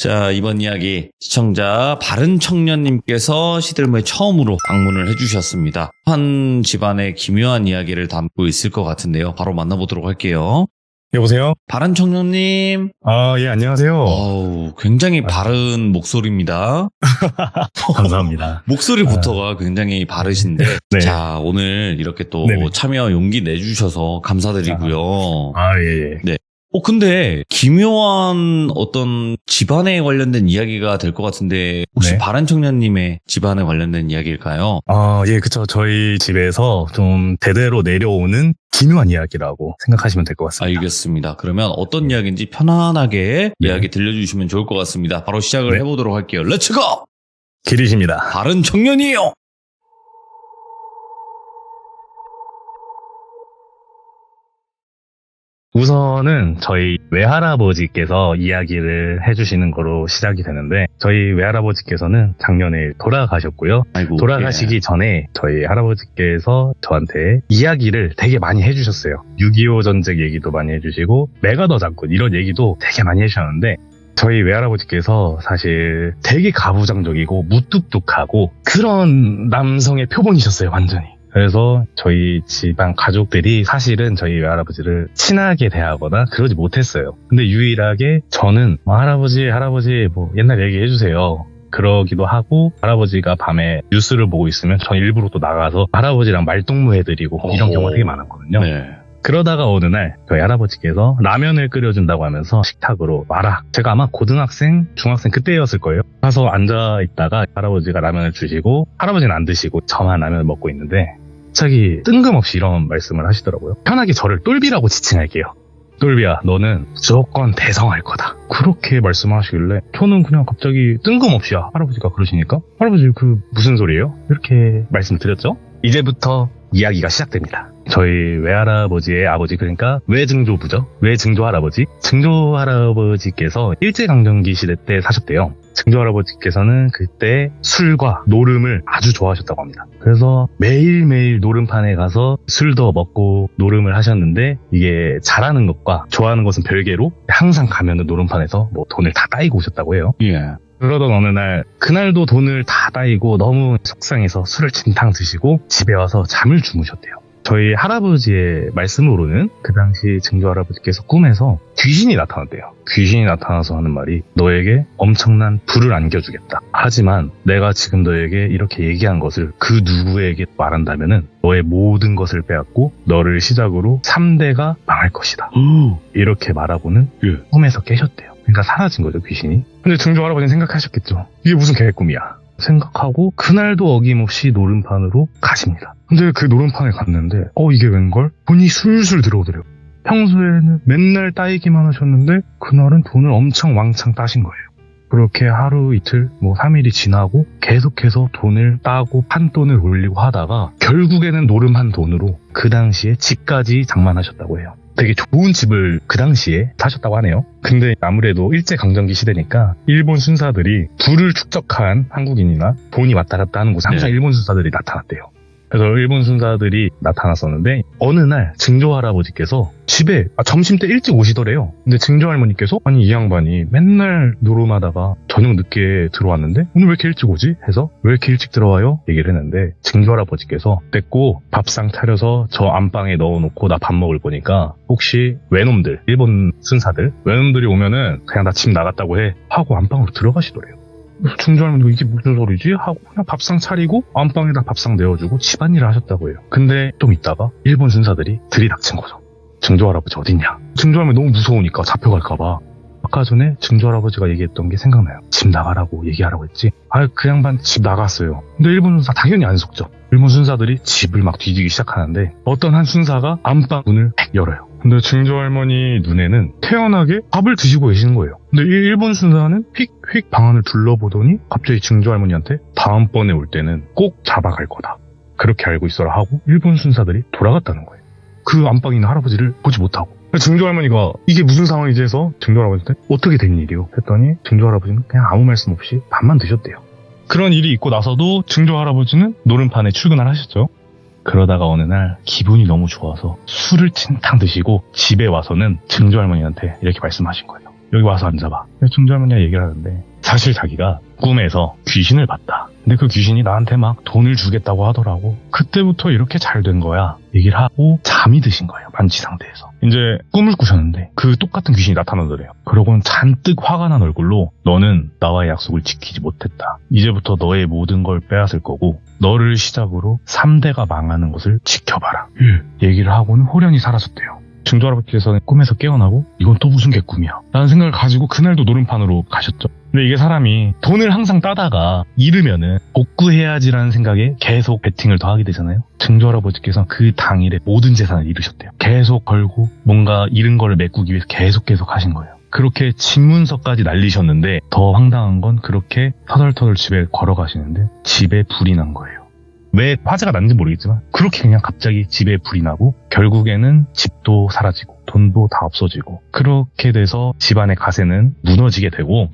자, 이번 이야기 시청자 바른청년님께서 시들모에 처음으로 방문을 해주셨습니다. 한 집안의 기묘한 이야기를 담고 있을 것 같은데요. 바로 만나보도록 할게요. 여보세요? 바른청년님. 예, 안녕하세요. 굉장히 바른 목소리입니다. 감사합니다. 목소리부터가 굉장히 바르신데. 네. 자, 오늘 이렇게 또 네네. 참여 용기 내주셔서 감사드리고요. 예. 네. 근데 기묘한 어떤 집안에 관련된 이야기가 될 것 같은데 혹시 네. 바른청년님의 집안에 관련된 이야기일까요? 예, 그쵸. 저희 집에서 좀 대대로 내려오는 기묘한 이야기라고 생각하시면 될 것 같습니다. 알겠습니다. 그러면 어떤 이야기인지 편안하게 네. 이야기 들려주시면 좋을 것 같습니다. 바로 시작을 네. 해보도록 할게요. 렛츠고! 길이십니다. 바른청년이에요! 우선은 저희 외할아버지께서 이야기를 해주시는 거로 시작이 되는데, 저희 외할아버지께서는 작년에 돌아가셨고요. 아이고, 돌아가시기 전에 저희 할아버지께서 저한테 이야기를 되게 많이 해주셨어요. 6.25 전쟁 얘기도 많이 해주시고 메가더 장군 이런 얘기도 되게 많이 해주셨는데, 저희 외할아버지께서 사실 되게 가부장적이고 무뚝뚝하고 그런 남성의 표본이셨어요, 완전히. 그래서 저희 집안 가족들이 사실은 저희 외할아버지를 친하게 대하거나 그러지 못했어요. 근데 유일하게 저는 할아버지 뭐 옛날 얘기 해주세요. 그러기도 하고, 할아버지가 밤에 뉴스를 보고 있으면 전 일부러 또 나가서 할아버지랑 말동무 해드리고 이런 경우가 되게 많았거든요. 네. 그러다가 어느 날 저희 할아버지께서 라면을 끓여준다고 하면서 식탁으로 와라. 제가 아마 고등학생, 중학생 그때였을 거예요. 가서 앉아있다가 할아버지가 라면을 주시고, 할아버지는 안 드시고 저만 라면을 먹고 있는데 갑자기 뜬금없이 이런 말씀을 하시더라고요. 편하게 저를 똘비라고 지칭할게요. 똘비야, 너는 무조건 대성할 거다. 그렇게 말씀하시길래 저는 그냥 갑자기 뜬금없이 할아버지가 그러시니까 할아버지 그 무슨 소리예요? 이렇게 말씀드렸죠. 이제부터 이야기가 시작됩니다. 저희 외할아버지의 아버지, 그러니까 외증조부죠. 외증조할아버지. 증조할아버지께서 일제강점기 시대 때 사셨대요. 증조할아버지께서는 그때 술과 노름을 아주 좋아하셨다고 합니다. 그래서 매일매일 노름판에 가서 술도 먹고 노름을 하셨는데, 이게 잘하는 것과 좋아하는 것은 별개로 항상 가면은 노름판에서 뭐 돈을 다 따이고 오셨다고 해요. 예. 그러던 어느 날, 그날도 돈을 다 따이고 너무 속상해서 술을 진탕 드시고 집에 와서 잠을 주무셨대요. 저희 할아버지의 말씀으로는 그 당시 증조할아버지께서 꿈에서 귀신이 나타났대요. 귀신이 나타나서 하는 말이, 너에게 엄청난 불을 안겨주겠다. 하지만 내가 지금 너에게 이렇게 얘기한 것을 그 누구에게 말한다면은 너의 모든 것을 빼앗고 너를 시작으로 3대가 망할 것이다. 이렇게 말하고는 꿈에서 깨셨대요. 그러니까 사라진 거죠, 귀신이. 근데 증조할아버지는 생각하셨겠죠. 이게 무슨 개꿈이야 생각하고 그날도 어김없이 노름판으로 가십니다. 근데 그 노름판에 갔는데 이게 웬걸? 돈이 술술 들어오더래요. 평소에는 맨날 따이기만 하셨는데 그날은 돈을 엄청 왕창 따신 거예요. 그렇게 하루 이틀 3일이 지나고 계속해서 돈을 따고 판돈을 올리고 하다가 결국에는 노름한 돈으로 그 당시에 집까지 장만하셨다고 해요. 되게 좋은 집을 그 당시에 사셨다고 하네요. 근데 아무래도 일제강점기 시대니까 일본 순사들이 부를 축적한 한국인이나 돈이 왔다 갔다 하는 곳에 항상 일본 순사들이 나타났대요. 그래서 일본 순사들이 나타났었는데 어느 날 증조할아버지께서 집에 점심 때 일찍 오시더래요. 근데 증조할머니께서 아니 이 양반이 맨날 노름하다가 저녁 늦게 들어왔는데 오늘 왜 이렇게 일찍 오지? 해서 왜 이렇게 일찍 들어와요? 얘기를 했는데 증조할아버지께서 됐고 밥상 차려서 저 안방에 넣어놓고 나 밥 먹을 거니까 혹시 외놈들, 일본 순사들 외놈들이 오면은 그냥 나 집 나갔다고 해 하고 안방으로 들어가시더래요. 증조할머니가 이게 무슨 소리지? 하고 그냥 밥상 차리고 안방에다 밥상 내어주고 집안일을 하셨다고 해요. 근데 좀 있다가 일본 순사들이 들이닥친 거죠. 증조할아버지 어딨냐? 증조할머니 너무 무서우니까 잡혀갈까봐 아까 전에 증조할아버지가 얘기했던 게 생각나요. 집 나가라고 얘기하라고 했지. 그 양반 집 나갔어요. 근데 일본 순사 당연히 안 속죠. 일본 순사들이 집을 막 뒤지기 시작하는데 어떤 한 순사가 안방 문을 팩 열어요. 근데 증조할머니 눈에는 태연하게 밥을 드시고 계시는 거예요. 근데 이 일본 순사는 휙휙 방 안을 둘러보더니 갑자기 증조할머니한테 다음번에 올 때는 꼭 잡아갈 거다. 그렇게 알고 있어라 하고 일본 순사들이 돌아갔다는 거예요. 그 안방에 있는 할아버지를 보지 못하고. 증조할머니가 이게 무슨 상황이지 해서 증조할아버지한테 어떻게 된 일이요? 했더니 증조할아버지는 그냥 아무 말씀 없이 밥만 드셨대요. 그런 일이 있고 나서도 증조할아버지는 노름판에 출근을 하셨죠. 그러다가 어느 날 기분이 너무 좋아서 술을 진탕 드시고 집에 와서는 증조할머니한테 이렇게 말씀하신 거예요. 여기 와서 앉아봐. 증조할머니가 얘기를 하는데 사실 자기가 꿈에서 귀신을 봤다. 근데 그 귀신이 나한테 막 돈을 주겠다고 하더라고. 그때부터 이렇게 잘 된 거야. 얘기를 하고 잠이 드신 거예요. 만취 상태에서. 이제 꿈을 꾸셨는데 그 똑같은 귀신이 나타나더래요. 그러고는 잔뜩 화가 난 얼굴로 너는 나와의 약속을 지키지 못했다. 이제부터 너의 모든 걸 빼앗을 거고 너를 시작으로 3대가 망하는 것을 지켜봐라. 얘기를 하고는 호련히 사라졌대요. 증조할아버지께서는 꿈에서 깨어나고 이건 또 무슨 개꿈이야 라는 생각을 가지고 그날도 노름판으로 가셨죠. 근데 이게 사람이 돈을 항상 따다가 잃으면은 복구해야지라는 생각에 계속 베팅을 더 하게 되잖아요. 증조할아버지께서는 그 당일에 모든 재산을 잃으셨대요. 계속 걸고 뭔가 잃은 거를 메꾸기 위해서 계속 하신 거예요. 그렇게 집문서까지 날리셨는데 더 황당한 건 그렇게 터덜터덜 집에 걸어가시는데 집에 불이 난 거예요. 왜 화재가 났는지 모르겠지만 그렇게 그냥 갑자기 집에 불이 나고 결국에는 집도 사라지고 돈도 다 없어지고 그렇게 돼서 집안의 가세는 무너지게 되고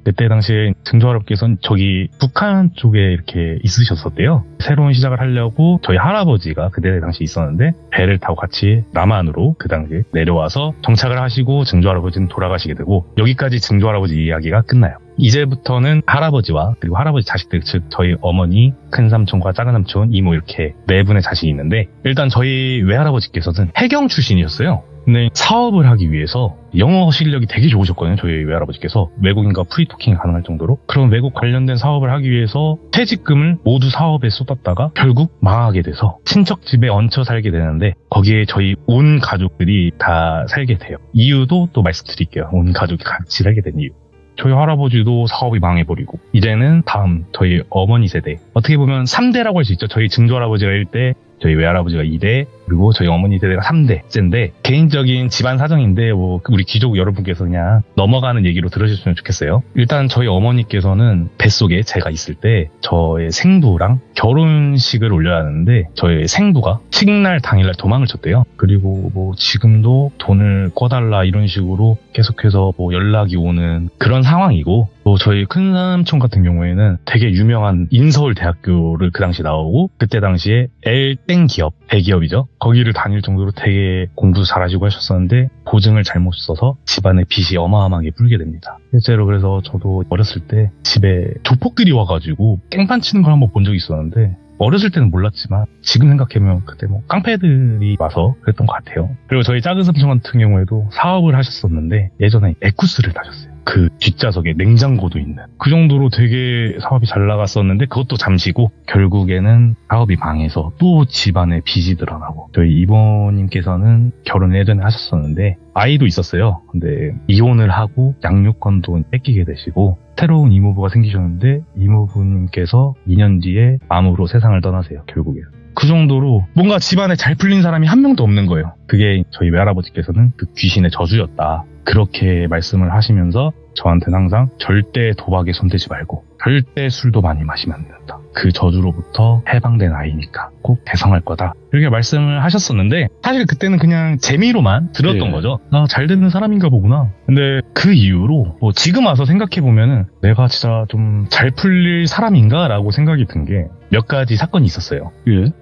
그때 당시에 증조할아버지께서는 저기 북한 쪽에 이렇게 있으셨었대요. 새로운 시작을 하려고 저희 할아버지가 그때 당시 있었는데 배를 타고 같이 남한으로 그 당시에 내려와서 정착을 하시고 증조할아버지는 돌아가시게 되고 여기까지 증조할아버지 이야기가 끝나요. 이제부터는 할아버지와 그리고 할아버지 자식들 즉 저희 어머니, 큰삼촌과 작은삼촌, 이모 이렇게 네 분의 자식이 있는데 일단 저희 외할아버지께서는 해경 출신이었어요. 근데 사업을 하기 위해서 영어 실력이 되게 좋으셨거든요. 저희 외할아버지께서 외국인과 프리토킹이 가능할 정도로 그런 외국 관련된 사업을 하기 위해서 퇴직금을 모두 사업에 쏟았다가 결국 망하게 돼서 친척 집에 얹혀 살게 되는데 거기에 저희 온 가족들이 다 살게 돼요. 이유도 또 말씀드릴게요. 온 가족이 같이 살게 된 이유. 저희 할아버지도 사업이 망해버리고 이제는 다음 저희 어머니 세대 어떻게 보면 3대라고 할 수 있죠. 저희 증조할아버지가 1대 저희 외할아버지가 2대 그리고 저희 어머니 세대가 3대째인데 개인적인 집안 사정인데 뭐 우리 귀족 여러분께서 그냥 넘어가는 얘기로 들으셨으면 좋겠어요. 일단 저희 어머니께서는 뱃속에 제가 있을 때 저의 생부랑 결혼식을 올려야 하는데 저희 생부가 식날 당일날 도망을 쳤대요. 그리고 뭐 지금도 돈을 꿔달라 이런 식으로 계속해서 뭐 연락이 오는 그런 상황이고 또 저희 큰삼촌 같은 경우에는 되게 유명한 인서울대학교를 그 당시 나오고 그때 당시에 L땡 기업, 대기업이죠. 거기를 다닐 정도로 되게 공부도 잘하시고 하셨었는데 보증을 잘못 써서 집안의 빚이 어마어마하게 불게 됩니다. 실제로 그래서 저도 어렸을 때 집에 조폭들이 와가지고 깽판 치는 걸 한번 본 적이 있었는데 어렸을 때는 몰랐지만 지금 생각해보면 그때 뭐 깡패들이 와서 그랬던 것 같아요. 그리고 저희 작은 삼촌 같은 경우에도 사업을 하셨었는데 예전에 에쿠스를 타셨어요. 그 뒷좌석에 냉장고도 있는 그 정도로 되게 사업이 잘 나갔었는데 그것도 잠시고 결국에는 사업이 망해서 또 집안에 빚이 드러나고 저희 이모님께서는 결혼을 예전에 하셨었는데 아이도 있었어요. 근데 이혼을 하고 양육권도 뺏기게 되시고 새로운 이모부가 생기셨는데 이모부님께서 2년 뒤에 암으로 세상을 떠나세요. 결국에 그 정도로 뭔가 집안에 잘 풀린 사람이 한 명도 없는 거예요. 그게 저희 외할아버지께서는 그 귀신의 저주였다. 그렇게 말씀을 하시면서 저한테는 항상 절대 도박에 손대지 말고 절대 술도 많이 마시면 안 된다. 그 저주로부터 해방된 아이니까 꼭 대성할 거다. 이렇게 말씀을 하셨었는데 사실 그때는 그냥 재미로만 들었던 거죠. 나 잘 되는 사람인가 보구나. 근데 그 이후로 뭐 지금 와서 생각해보면은 내가 진짜 좀 잘 풀릴 사람인가 라고 생각이 든 게 몇 가지 사건이 있었어요.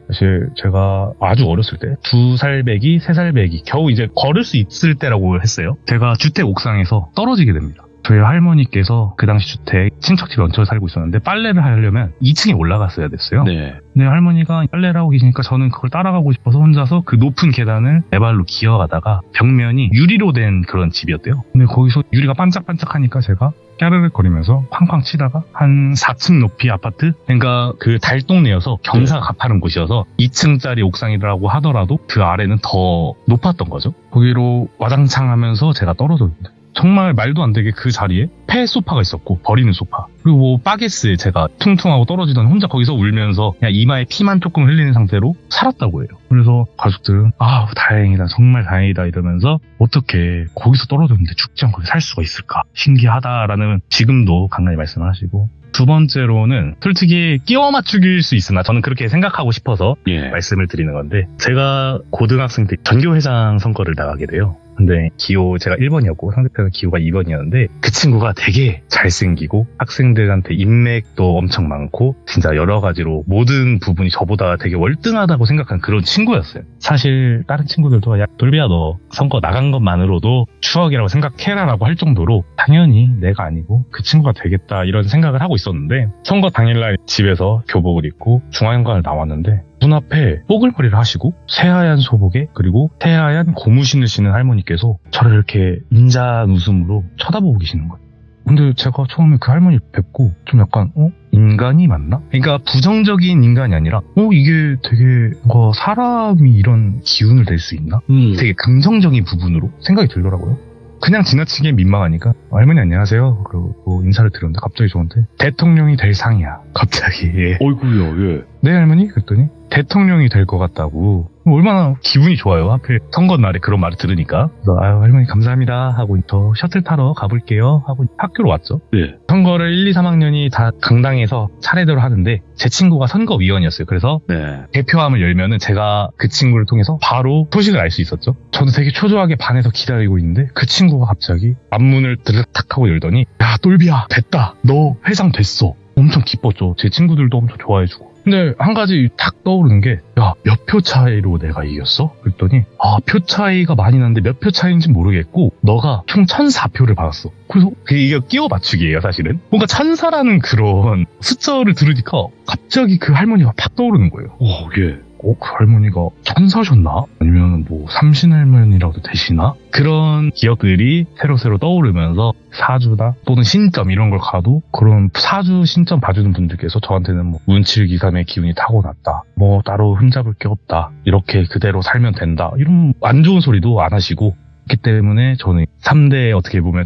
사실 제가 아주 어렸을 때 2살 배기, 3살 배기 겨우 이제 걸을 수 있을 때라고 했어요. 제가 주택 옥상에서 떨어지게 됩니다. 저희 할머니께서 그 당시 주택 친척집에 얹혀 살고 있었는데 빨래를 하려면 2층에 올라갔어야 됐어요. 근데 할머니가 빨래를 하고 계시니까 저는 그걸 따라가고 싶어서 혼자서 그 높은 계단을 네 발로 기어가다가 벽면이 유리로 된 그런 집이었대요. 근데 거기서 유리가 반짝반짝하니까 제가 까르륵 거리면서 팡팡 치다가 한 4층 높이 아파트? 그러니까 그 달동네여서 경사가 가파른 곳이어서 2층짜리 옥상이라고 하더라도 그 아래는 더 높았던 거죠. 거기로 와장창 하면서 제가 떨어졌는데 정말 말도 안 되게 그 자리에 폐 소파가 있었고 버리는 소파 그리고 뭐 바게스에 제가 퉁퉁하고 떨어지던 혼자 거기서 울면서 그냥 이마에 피만 조금 흘리는 상태로 살았다고 해요. 그래서 가족들은 아 다행이다 정말 다행이다 이러면서 어떻게 거기서 떨어졌는데 죽지 않고 살 수가 있을까 신기하다라는 지금도 간간히 말씀을 하시고 두 번째로는 솔직히 끼워 맞추길 수 있으나 저는 그렇게 생각하고 싶어서 말씀을 드리는 건데 제가 고등학생 때 전교회장 선거를 나가게 돼요. 근데 기호 제가 1번이었고 상대편은 기호가 2번이었는데 그 친구가 되게 잘생기고 학생들한테 인맥도 엄청 많고 진짜 여러 가지로 모든 부분이 저보다 되게 월등하다고 생각한 그런 친구였어요. 사실 다른 친구들도 야 돌비야 너 선거 나간 것만으로도 추억이라고 생각해라라고 할 정도로 당연히 내가 아니고 그 친구가 되겠다 이런 생각을 하고 있었는데 선거 당일날 집에서 교복을 입고 중앙연관을 나왔는데 문 앞에 뽀글머리를 하시고 새하얀 소복에 그리고 새하얀 고무신을 신은 할머니께서 저를 이렇게 인자한 웃음으로 쳐다보고 계시는 거예요. 근데 제가 처음에 그 할머니 뵙고 좀 약간 인간이 맞나? 그러니까 부정적인 인간이 아니라 이게 되게 뭔가 사람이 이런 기운을 낼 수 있나? 되게 긍정적인 부분으로 생각이 들더라고요. 그냥 지나치게 민망하니까 할머니 안녕하세요. 그리고 인사를 드렸는데 갑자기 저한테 대통령이 될 상이야. 갑자기. 어이구야, 예. 네 할머니? 그랬더니 대통령이 될 것 같다고. 얼마나 기분이 좋아요. 하필 선거 날에 그런 말을 들으니까. 그래서 아유 할머니 감사합니다 하고 저 셔틀 타러 가볼게요 하고 학교로 왔죠. 예. 선거를 1, 2, 3학년이 다 강당에서 차례대로 하는데 제 친구가 선거위원이었어요. 그래서 네. 대표함을 열면은 제가 그 친구를 통해서 바로 소식을 알 수 있었죠. 저도 되게 초조하게 반에서 기다리고 있는데 그 친구가 갑자기 앞문을 드르륵 하고 열더니 야 똘비야 됐다 너 회장 됐어. 엄청 기뻤죠. 제 친구들도 엄청 좋아해주고. 근데 한 가지 탁 떠오르는 게 야 몇 표 차이로 내가 이겼어? 그랬더니 표 차이가 많이 나는데 몇 표 차이인지 모르겠고 너가 총 1004표를 받았어. 그래서 이게 끼워 맞추기예요 사실은. 뭔가 1004라는 그런 숫자를 들으니까 갑자기 그 할머니가 팍 떠오르는 거예요. 예. 그 할머니가 천사셨나? 아니면 뭐 삼신할머니라도 되시나? 그런 기억들이 새로 떠오르면서 사주나 또는 신점 이런 걸 가도 그런 사주 신점 봐주는 분들께서 저한테는 뭐 운칠기삼의 기운이 타고났다. 뭐 따로 흠잡을 게 없다. 이렇게 그대로 살면 된다. 이런 안 좋은 소리도 안 하시고 그렇기 때문에 저는 3대 어떻게 보면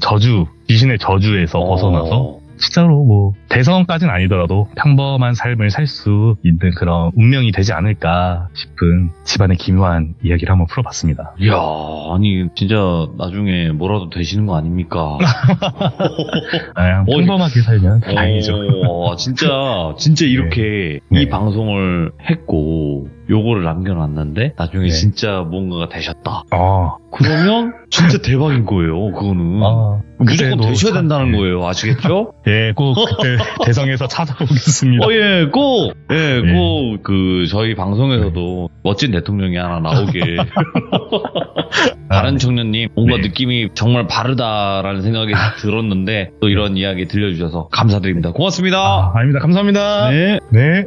귀신의 저주에서 벗어나서 실제로 뭐 대성까지는 아니더라도 평범한 삶을 살 수 있는 그런 운명이 되지 않을까 싶은 집안의 기묘한 이야기를 한번 풀어봤습니다. 이야, 아니 진짜 나중에 뭐라도 되시는 거 아닙니까? 평범하게 살면 다행이죠. 진짜 이렇게 네. 이 방송을 했고 요거를 남겨놨는데 나중에 네. 진짜 뭔가가 되셨다. 그러면 진짜 대박인 거예요. 그거는 무조건 되셔야 된다는 거예요. 아시겠죠? 예, 꼭 그때 대성에서 찾아보겠습니다. 꼭 저희 방송에서도 멋진 대통령이 하나 나오게. 다른 청년님 뭔가 느낌이 정말 바르다라는 생각이 들었는데 또 이런 이야기 들려주셔서 감사드립니다. 고맙습니다. 아닙니다. 감사합니다. 네. 네.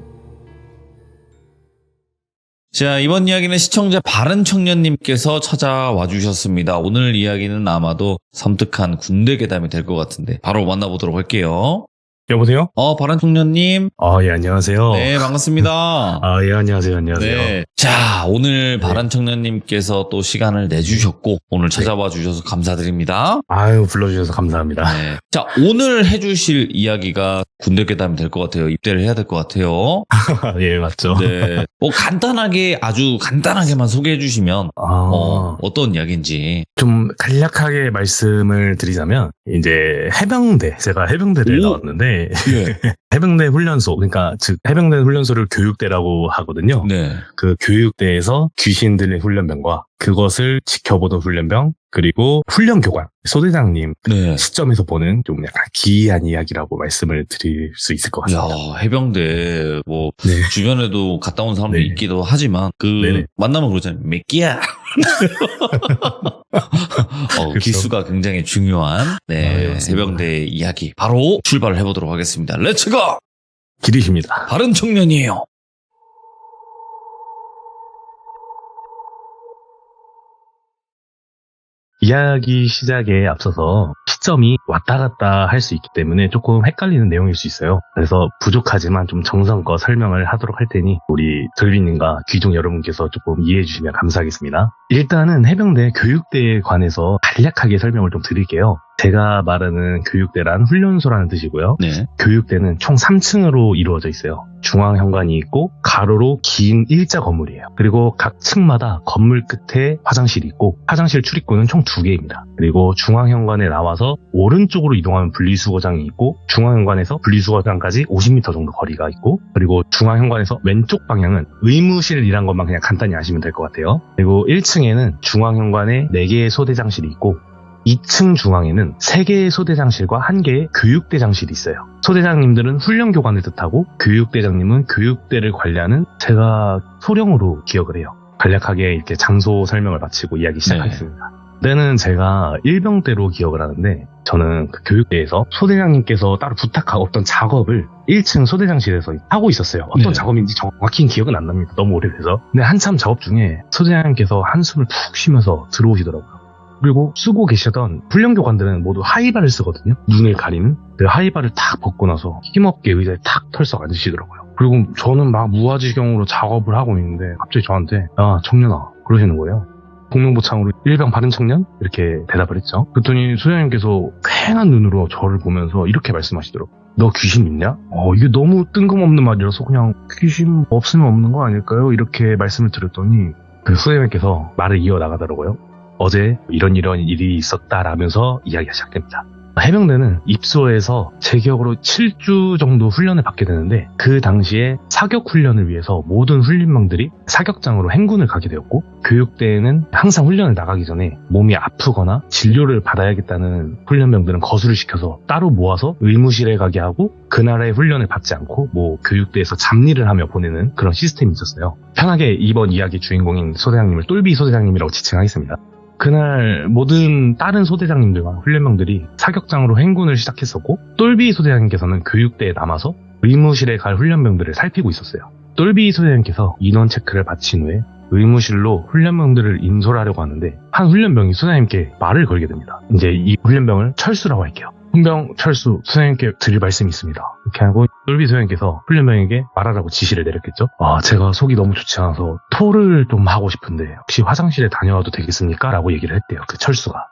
자, 이번 이야기는 시청자 바른 청년님께서 찾아와 주셨습니다. 오늘 이야기는 아마도 섬뜩한 군대 괴담이 될 것 같은데 바로 만나보도록 할게요. 여보세요? 바른 청년님. 예, 안녕하세요. 네, 반갑습니다. 예, 안녕하세요. 네. 자, 오늘 바른 청년님께서 또 시간을 내주셨고 오늘 찾아와 주셔서 감사드립니다. 아유, 불러주셔서 감사합니다. 네. 자, 오늘 해주실 이야기가 군대 괴담이 될 것 같아요. 입대를 해야 될 것 같아요. 예, 맞죠. 네. 아주 간단하게만 소개해 주시면 어떤 이야기인지. 좀 간략하게 말씀을 드리자면 이제 제가 해병대를 나왔는데 예. 해병대 훈련소, 그러니까 즉 해병대 훈련소를 교육대라고 하거든요. 네. 그 교육대에서 귀신들의 훈련병과 그것을 지켜보던 훈련병, 그리고 훈련교관, 소대장님 네. 시점에서 보는 좀 약간 기이한 이야기라고 말씀을 드릴 수 있을 것 같습니다. 야, 해병대 네. 주변에도 갔다 온 사람도 네. 있기도 하지만 네네. 만나면 그러잖아요. 몇 끼야. 그렇죠. 기수가 굉장히 중요한 네, 해병대 이야기 바로 출발을 해보도록 하겠습니다. 렛츠고! 길이십니다. 바른 청년이에요. 이야기 시작에 앞서서 시점이 왔다 갔다 할 수 있기 때문에 조금 헷갈리는 내용일 수 있어요. 그래서 부족하지만 좀 정성껏 설명을 하도록 할 테니 우리 돌비님과 귀족 여러분께서 조금 이해해 주시면 감사하겠습니다. 일단은 해병대 교육대에 관해서 간략하게 설명을 좀 드릴게요. 제가 말하는 교육대란 훈련소라는 뜻이고요. 네. 교육대는 총 3층으로 이루어져 있어요. 중앙현관이 있고 가로로 긴 일자 건물이에요. 그리고 각 층마다 건물 끝에 화장실이 있고 화장실 출입구는 총 2개입니다. 그리고 중앙현관에 나와서 오른쪽으로 이동하면 분리수거장이 있고 중앙현관에서 분리수거장까지 50m 정도 거리가 있고 그리고 중앙현관에서 왼쪽 방향은 의무실이란 것만 그냥 간단히 아시면 될 것 같아요. 그리고 1층에는 중앙현관에 4개의 소대장실이 있고 2층 중앙에는 3개의 소대장실과 1개의 교육대장실이 있어요. 소대장님들은 훈련교관을 뜻하고 교육대장님은 교육대를 관리하는 제가 소령으로 기억을 해요. 간략하게 이렇게 장소 설명을 마치고 이야기 시작하겠습니다. 그때는 제가 일병대로 기억을 하는데 저는 그 교육대에서 소대장님께서 따로 부탁하고 어떤 작업을 1층 소대장실에서 하고 있었어요. 어떤 작업인지 정확히 기억은 안 납니다. 너무 오래돼서. 근데 한참 작업 중에 소대장님께서 한숨을 푹 쉬면서 들어오시더라고요. 그리고 쓰고 계시던 훈련교관들은 모두 하이바를 쓰거든요. 눈을 가리는. 그 하이바를 탁 벗고 나서 힘없게 의자에 탁 털썩 앉으시더라고요. 그리고 저는 막 무아지경으로 작업을 하고 있는데 갑자기 저한테 야 청년아 그러시는 거예요. 공명보창으로 일병 바른 청년? 이렇게 대답을 했죠. 그랬더니 소장님께서 쾌한 눈으로 저를 보면서 이렇게 말씀하시더라고요. 너 귀신 있냐? 이게 너무 뜬금없는 말이라서 그냥 귀신 없으면 없는 거 아닐까요? 이렇게 말씀을 드렸더니 그 소장님께서 말을 이어나가더라고요. 어제 이런 일이 있었다라면서 이야기가 시작됩니다. 해병대는 입소에서 제 기억으로 7주 정도 훈련을 받게 되는데 그 당시에 사격 훈련을 위해서 모든 훈련병들이 사격장으로 행군을 가게 되었고 교육대에는 항상 훈련을 나가기 전에 몸이 아프거나 진료를 받아야겠다는 훈련병들은 거수를 시켜서 따로 모아서 의무실에 가게 하고 그날의 훈련을 받지 않고 교육대에서 잡일을 하며 보내는 그런 시스템이 있었어요. 편하게 이번 이야기 주인공인 소대장님을 똘비 소대장님이라고 지칭하겠습니다. 그날 모든 다른 소대장님들과 훈련병들이 사격장으로 행군을 시작했었고 똘비 소대장님께서는 교육대에 남아서 의무실에 갈 훈련병들을 살피고 있었어요. 똘비 소대장님께서 인원 체크를 마친 후에 의무실로 훈련병들을 인솔하려고 하는데 한 훈련병이 소대장님께 말을 걸게 됩니다. 이제 이 훈련병을 철수라고 할게요. 훈병 철수, 소장님께 드릴 말씀이 있습니다. 이렇게 하고 똘비 소장님께서 훈련병에게 말하라고 지시를 내렸겠죠. 제가 속이 너무 좋지 않아서 토를 좀 하고 싶은데 혹시 화장실에 다녀와도 되겠습니까? 라고 얘기를 했대요. 그 철수가.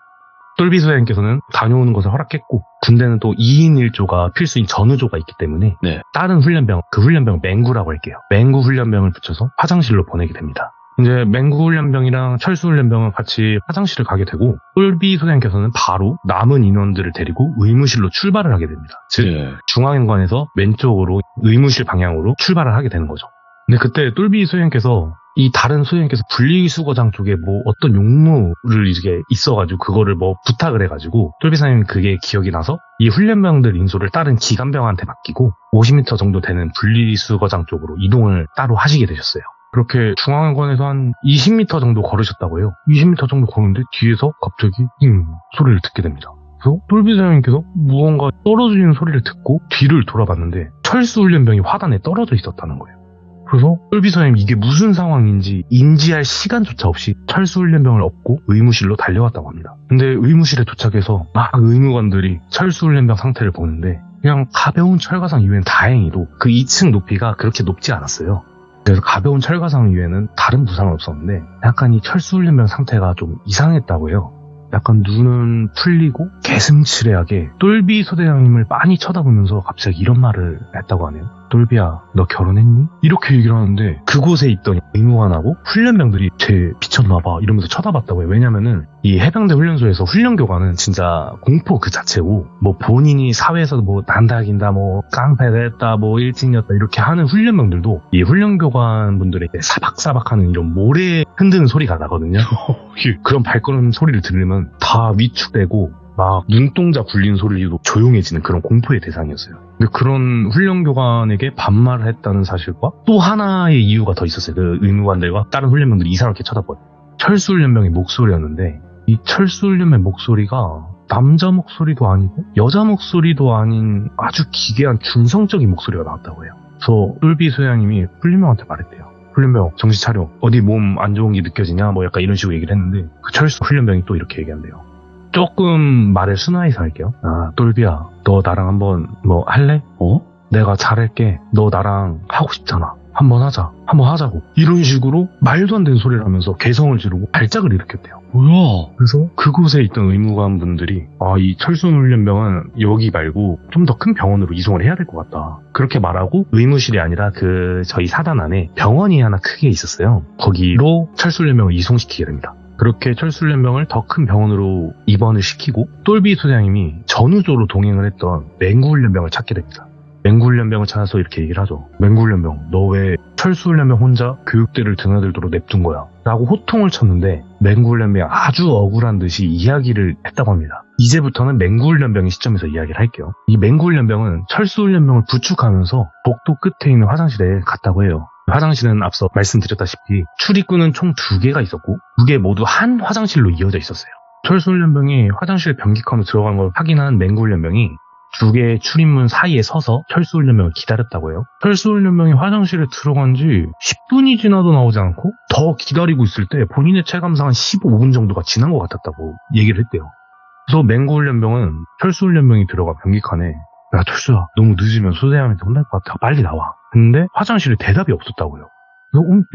똘비 소장님께서는 다녀오는 것을 허락했고 군대는 또 2인 1조가 필수인 전우조가 있기 때문에 다른 훈련병, 그 훈련병 맹구라고 할게요. 맹구 훈련병을 붙여서 화장실로 보내게 됩니다. 이제 맹구 훈련병이랑 철수 훈련병은 같이 화장실을 가게 되고 똘비 소장님께서는 바로 남은 인원들을 데리고 의무실로 출발을 하게 됩니다. 즉 중앙현관에서 왼쪽으로 의무실 방향으로 출발을 하게 되는 거죠. 근데 그때 똘비 소장님께서 이 다른 소장님께서 분리수거장 쪽에 어떤 용무를 이게 있어가지고 그거를 부탁을 해가지고 똘비 소장님이 그게 기억이 나서 이 훈련병들 인솔을 다른 기관병한테 맡기고 50m 정도 되는 분리수거장 쪽으로 이동을 따로 하시게 되셨어요. 그렇게 중앙현관에서 한 20m 정도 걸으셨다고 해요. 20m 정도 걸었는데 뒤에서 갑자기 소리를 듣게 됩니다. 그래서 똘비 소장님께서 무언가 떨어지는 소리를 듣고 뒤를 돌아봤는데 철수훈련병이 화단에 떨어져 있었다는 거예요. 그래서 똘비 소장님 이게 무슨 상황인지 인지할 시간조차 없이 철수훈련병을 업고 의무실로 달려왔다고 합니다. 근데 의무실에 도착해서 막 의무관들이 철수훈련병 상태를 보는데 그냥 가벼운 철가상 이외엔 다행히도 그 2층 높이가 그렇게 높지 않았어요. 그래서 가벼운 철가상 이외에는 다른 부상은 없었는데 약간 이 철수훈련병 상태가 좀 이상했다고 해요. 약간 눈은 풀리고 개슴츠레하게 똘비 소대장님을 빤히 쳐다보면서 갑자기 이런 말을 했다고 하네요. 똘비야, 너 결혼했니? 이렇게 얘기를 하는데 그곳에 있던 의무관하고 훈련병들이 쟤 미쳤나봐 이러면서 쳐다봤다고 해요. 왜냐면은 이 해병대 훈련소에서 훈련교관은 진짜 공포 그 자체고 본인이 사회에서 난다긴다 깡패됐다 일진이었다 이렇게 하는 훈련병들도 이 훈련교관 분들에게 사박사박하는 이런 모래 흔드는 소리가 나거든요. 그런 발걸음 소리를 들으면 다 위축되고 막 눈동자 굴리는 소리도 조용해지는 그런 공포의 대상이었어요. 근데 그런 훈련교관에게 반말을 했다는 사실과 또 하나의 이유가 더 있었어요. 그 의무관들과 다른 훈련병들이 이상하게 쳐다봐요. 철수훈련병의 목소리였는데 이 철수훈련병의 목소리가 남자 목소리도 아니고 여자 목소리도 아닌 아주 기괴한 중성적인 목소리가 나왔다고 해요. 그래서 똘비 소장님이 훈련병한테 말했대요. 훈련병 정신 차려. 어디 몸 안 좋은 게 느껴지냐? 약간 이런 식으로 얘기를 했는데 그 철수 훈련병이 또 이렇게 얘기한대요. 조금 말을 순화해서 할게요. 똘비야, 너 나랑 한번 할래? 내가 잘할게. 너 나랑 하고 싶잖아. 한번 하자고 이런 식으로 말도 안 되는 소리를 하면서 개성을 지르고 발작을 일으켰대요. 뭐야? 그래서 그곳에 있던 의무관 분들이 이 철수훈련병은 여기 말고 좀 더 큰 병원으로 이송을 해야 될 것 같다. 그렇게 말하고 의무실이 아니라 저희 사단 안에 병원이 하나 크게 있었어요. 거기로 철수훈련병을 이송시키게 됩니다. 그렇게 철수훈련병을 더 큰 병원으로 입원을 시키고 똘비 소장님이 전우조로 동행을 했던 맹구훈련병을 찾게 됩니다. 맹구훈련병을 찾아서 이렇게 얘기를 하죠. 맹구훈련병, 너 왜 철수훈련병 혼자 교육대를 드나들도록 냅둔 거야? 라고 호통을 쳤는데 맹구훈련병이 아주 억울한 듯이 이야기를 했다고 합니다. 이제부터는 맹구훈련병의 시점에서 이야기를 할게요. 이 맹구훈련병은 철수훈련병을 부축하면서 복도 끝에 있는 화장실에 갔다고 해요. 화장실은 앞서 말씀드렸다시피 출입구는 총 2개가 있었고 2개 모두 한 화장실로 이어져 있었어요. 철수훈련병이 화장실 변기칸으로 들어간 걸 확인한 맹구훈련병이 2개의 출입문 사이에 서서 철수훈련병을 기다렸다고 해요. 철수훈련병이 화장실에 들어간 지 10분이 지나도 나오지 않고 더 기다리고 있을 때 본인의 체감상 한 15분 정도가 지난 것 같았다고 얘기를 했대요. 그래서 맹구훈련병은 철수훈련병이 들어가 변기칸에 야 철수야 너무 늦으면 소대장한테 혼날 것 같아 빨리 나와. 근데 화장실에 대답이 없었다고요.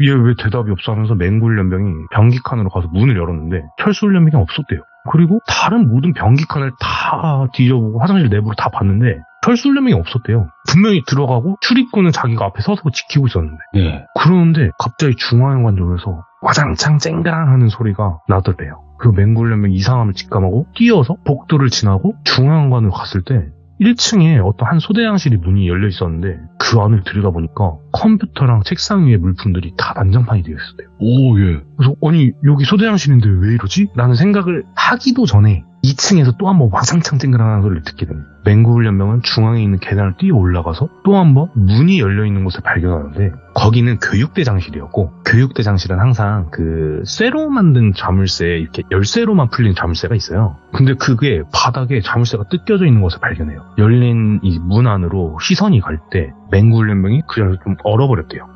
얘 왜 대답이 없어 하면서 맹구훈련병이 변기칸으로 가서 문을 열었는데 철수훈련병이 없었대요. 그리고 다른 모든 변기칸을 다 뒤져보고 화장실 내부를 다 봤는데 철수훈련병이 없었대요. 분명히 들어가고 출입구는 자기가 앞에 서서 지키고 있었는데 네. 그러는데 갑자기 중앙관쪽에서 와장창 쨍그랑 하는 소리가 나더래요. 그 맹구훈련병이 이상함을 직감하고 뛰어서 복도를 지나고 중앙관으로 갔을 때 1층에 어떤 한 소대장실이 문이 열려 있었는데 그 안을 들여다보니까 컴퓨터랑 책상 위에 물품들이 다 난장판이 되어 있었대요. 오, 예. 그래서 아니 여기 소대장실인데 왜 이러지? 라는 생각을 하기도 전에 2층에서 또 한번 와장창 쨍그랑하는 소리를 듣게 됩니다. 맹구훈련병은 중앙에 있는 계단을 뛰어 올라가서 또 한번 문이 열려있는 곳을 발견하는데 거기는 교육대장실이었고 교육대장실은 항상 쇠로 만든 자물쇠에 이렇게 열쇠로만 풀린 자물쇠가 있어요. 근데 그게 바닥에 자물쇠가 뜯겨져 있는 것을 발견해요. 열린 이 문 안으로 시선이 갈 때 맹구훈련병이 그 안에서 좀 얼어버렸대요.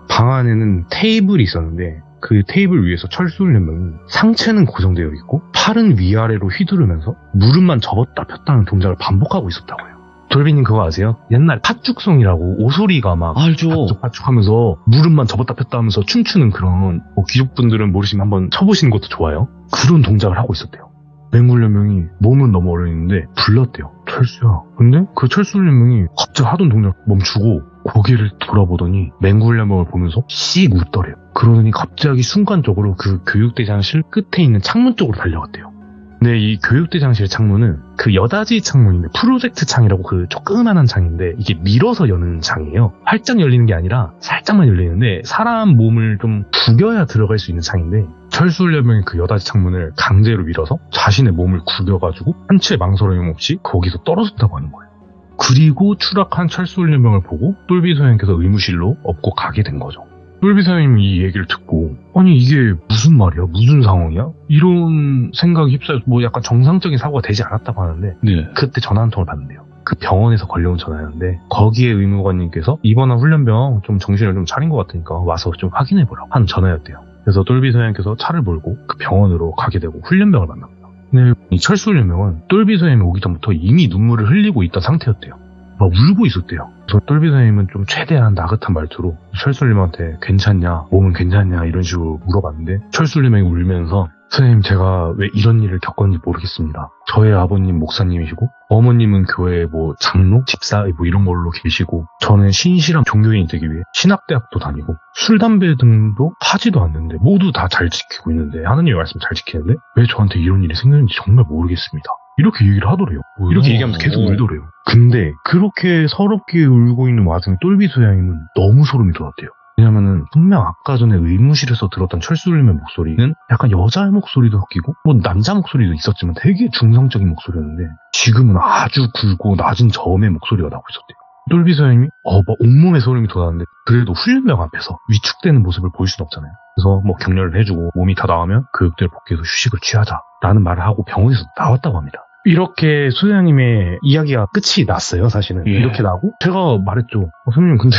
방 안에는 테이블이 있었는데 그 테이블 위에서 철수훈련병이 상체는 고정되어 있고 팔은 위아래로 휘두르면서 무릎만 접었다 폈다 하는 동작을 반복하고 있었다고 해요. 돌비님 그거 아세요? 옛날 팥죽송이라고 오소리가 막 알죠. 팥죽 하면서 무릎만 접었다 폈다 하면서 춤추는 그런 귀족분들은 모르시면 한번 쳐보시는 것도 좋아요. 그런 동작을 하고 있었대요. 맹구훈련병이 몸은 너무 얼어있는데 불렀대요. 철수야. 근데 그 철수훈련병이 갑자기 하던 동작을 멈추고 고개를 돌아보더니 맹구훈련병을 보면서 씩 웃더래요. 그러더니 갑자기 순간적으로 그 교육대장실 끝에 있는 창문 쪽으로 달려갔대요. 근데 이 교육대장실 창문은 그 여닫이 창문인데 프로젝트 창이라고 그 조그만한 창인데 이게 밀어서 여는 창이에요. 활짝 열리는 게 아니라 살짝만 열리는데 사람 몸을 좀 구겨야 들어갈 수 있는 창인데 철수훈련병이 그 여닫이 창문을 강제로 밀어서 자신의 몸을 구겨가지고 한 채 망설임 없이 거기서 떨어졌다고 하는 거예요. 그리고 추락한 철수훈련병을 보고 똘비 소장님께서 의무실로 업고 가게 된 거죠. 똘비 소장님이 이 얘기를 듣고 아니 이게 무슨 말이야? 무슨 상황이야? 이런 생각이 휩싸여서 뭐 약간 정상적인 사고가 되지 않았다고 하는데 네. 그때 전화 한 통을 받는데요. 그 병원에서 걸려온 전화였는데 거기에 의무관님께서 이번한 훈련병 좀 정신을 좀 차린 것 같으니까 와서 좀 확인해보라고 하는 전화였대요. 그래서 똘비 소장님께서 차를 몰고 그 병원으로 가게 되고 훈련병을 만납니다. 근데 이 철수훈련병은 똘비 소장님이 오기 전부터 이미 눈물을 흘리고 있던 상태였대요. 막 울고 있었대요. 그래서 똘비 선생님은 좀 최대한 나긋한 말투로 철수훈련병한테 괜찮냐, 몸은 괜찮냐 이런 식으로 물어봤는데 철수훈련병이 울면서 선생님 제가 왜 이런 일을 겪었는지 모르겠습니다. 저의 아버님 목사님이시고 어머님은 교회 뭐 장로, 집사 뭐 이런 걸로 계시고 저는 신실한 종교인이 되기 위해 신학대학도 다니고 술, 담배 등도 하지도 않는데 모두 다 잘 지키고 있는데 하나님의 말씀 잘 지키는데 왜 저한테 이런 일이 생겼는지 정말 모르겠습니다. 이렇게 얘기를 하더래요. 이렇게 얘기하면서 계속 울더래요. 근데 그렇게 서럽게 울고 있는 와중에 똘비 소장님은 너무 소름이 돋았대요. 왜냐면은 분명 아까 전에 의무실에서 들었던 철수훈련병 목소리는 약간 여자의 목소리도 섞이고 뭐 남자 목소리도 있었지만 되게 중성적인 목소리였는데 지금은 아주 굵고 낮은 저음의 목소리가 나고 있었대요. 똘비 소장님이 막 온몸에 소름이 돋았는데 그래도 훈련병 앞에서 위축되는 모습을 보일 순 없잖아요. 그래서 뭐 격려를 해주고 몸이 다 나으면 교육대를 복귀해서 휴식을 취하자라는 말을 하고 병원에서 나왔다고 합니다. 이렇게 소장님의 이야기가 끝이 났어요, 사실은. 예. 이렇게 나고, 제가 말했죠. 선생님, 근데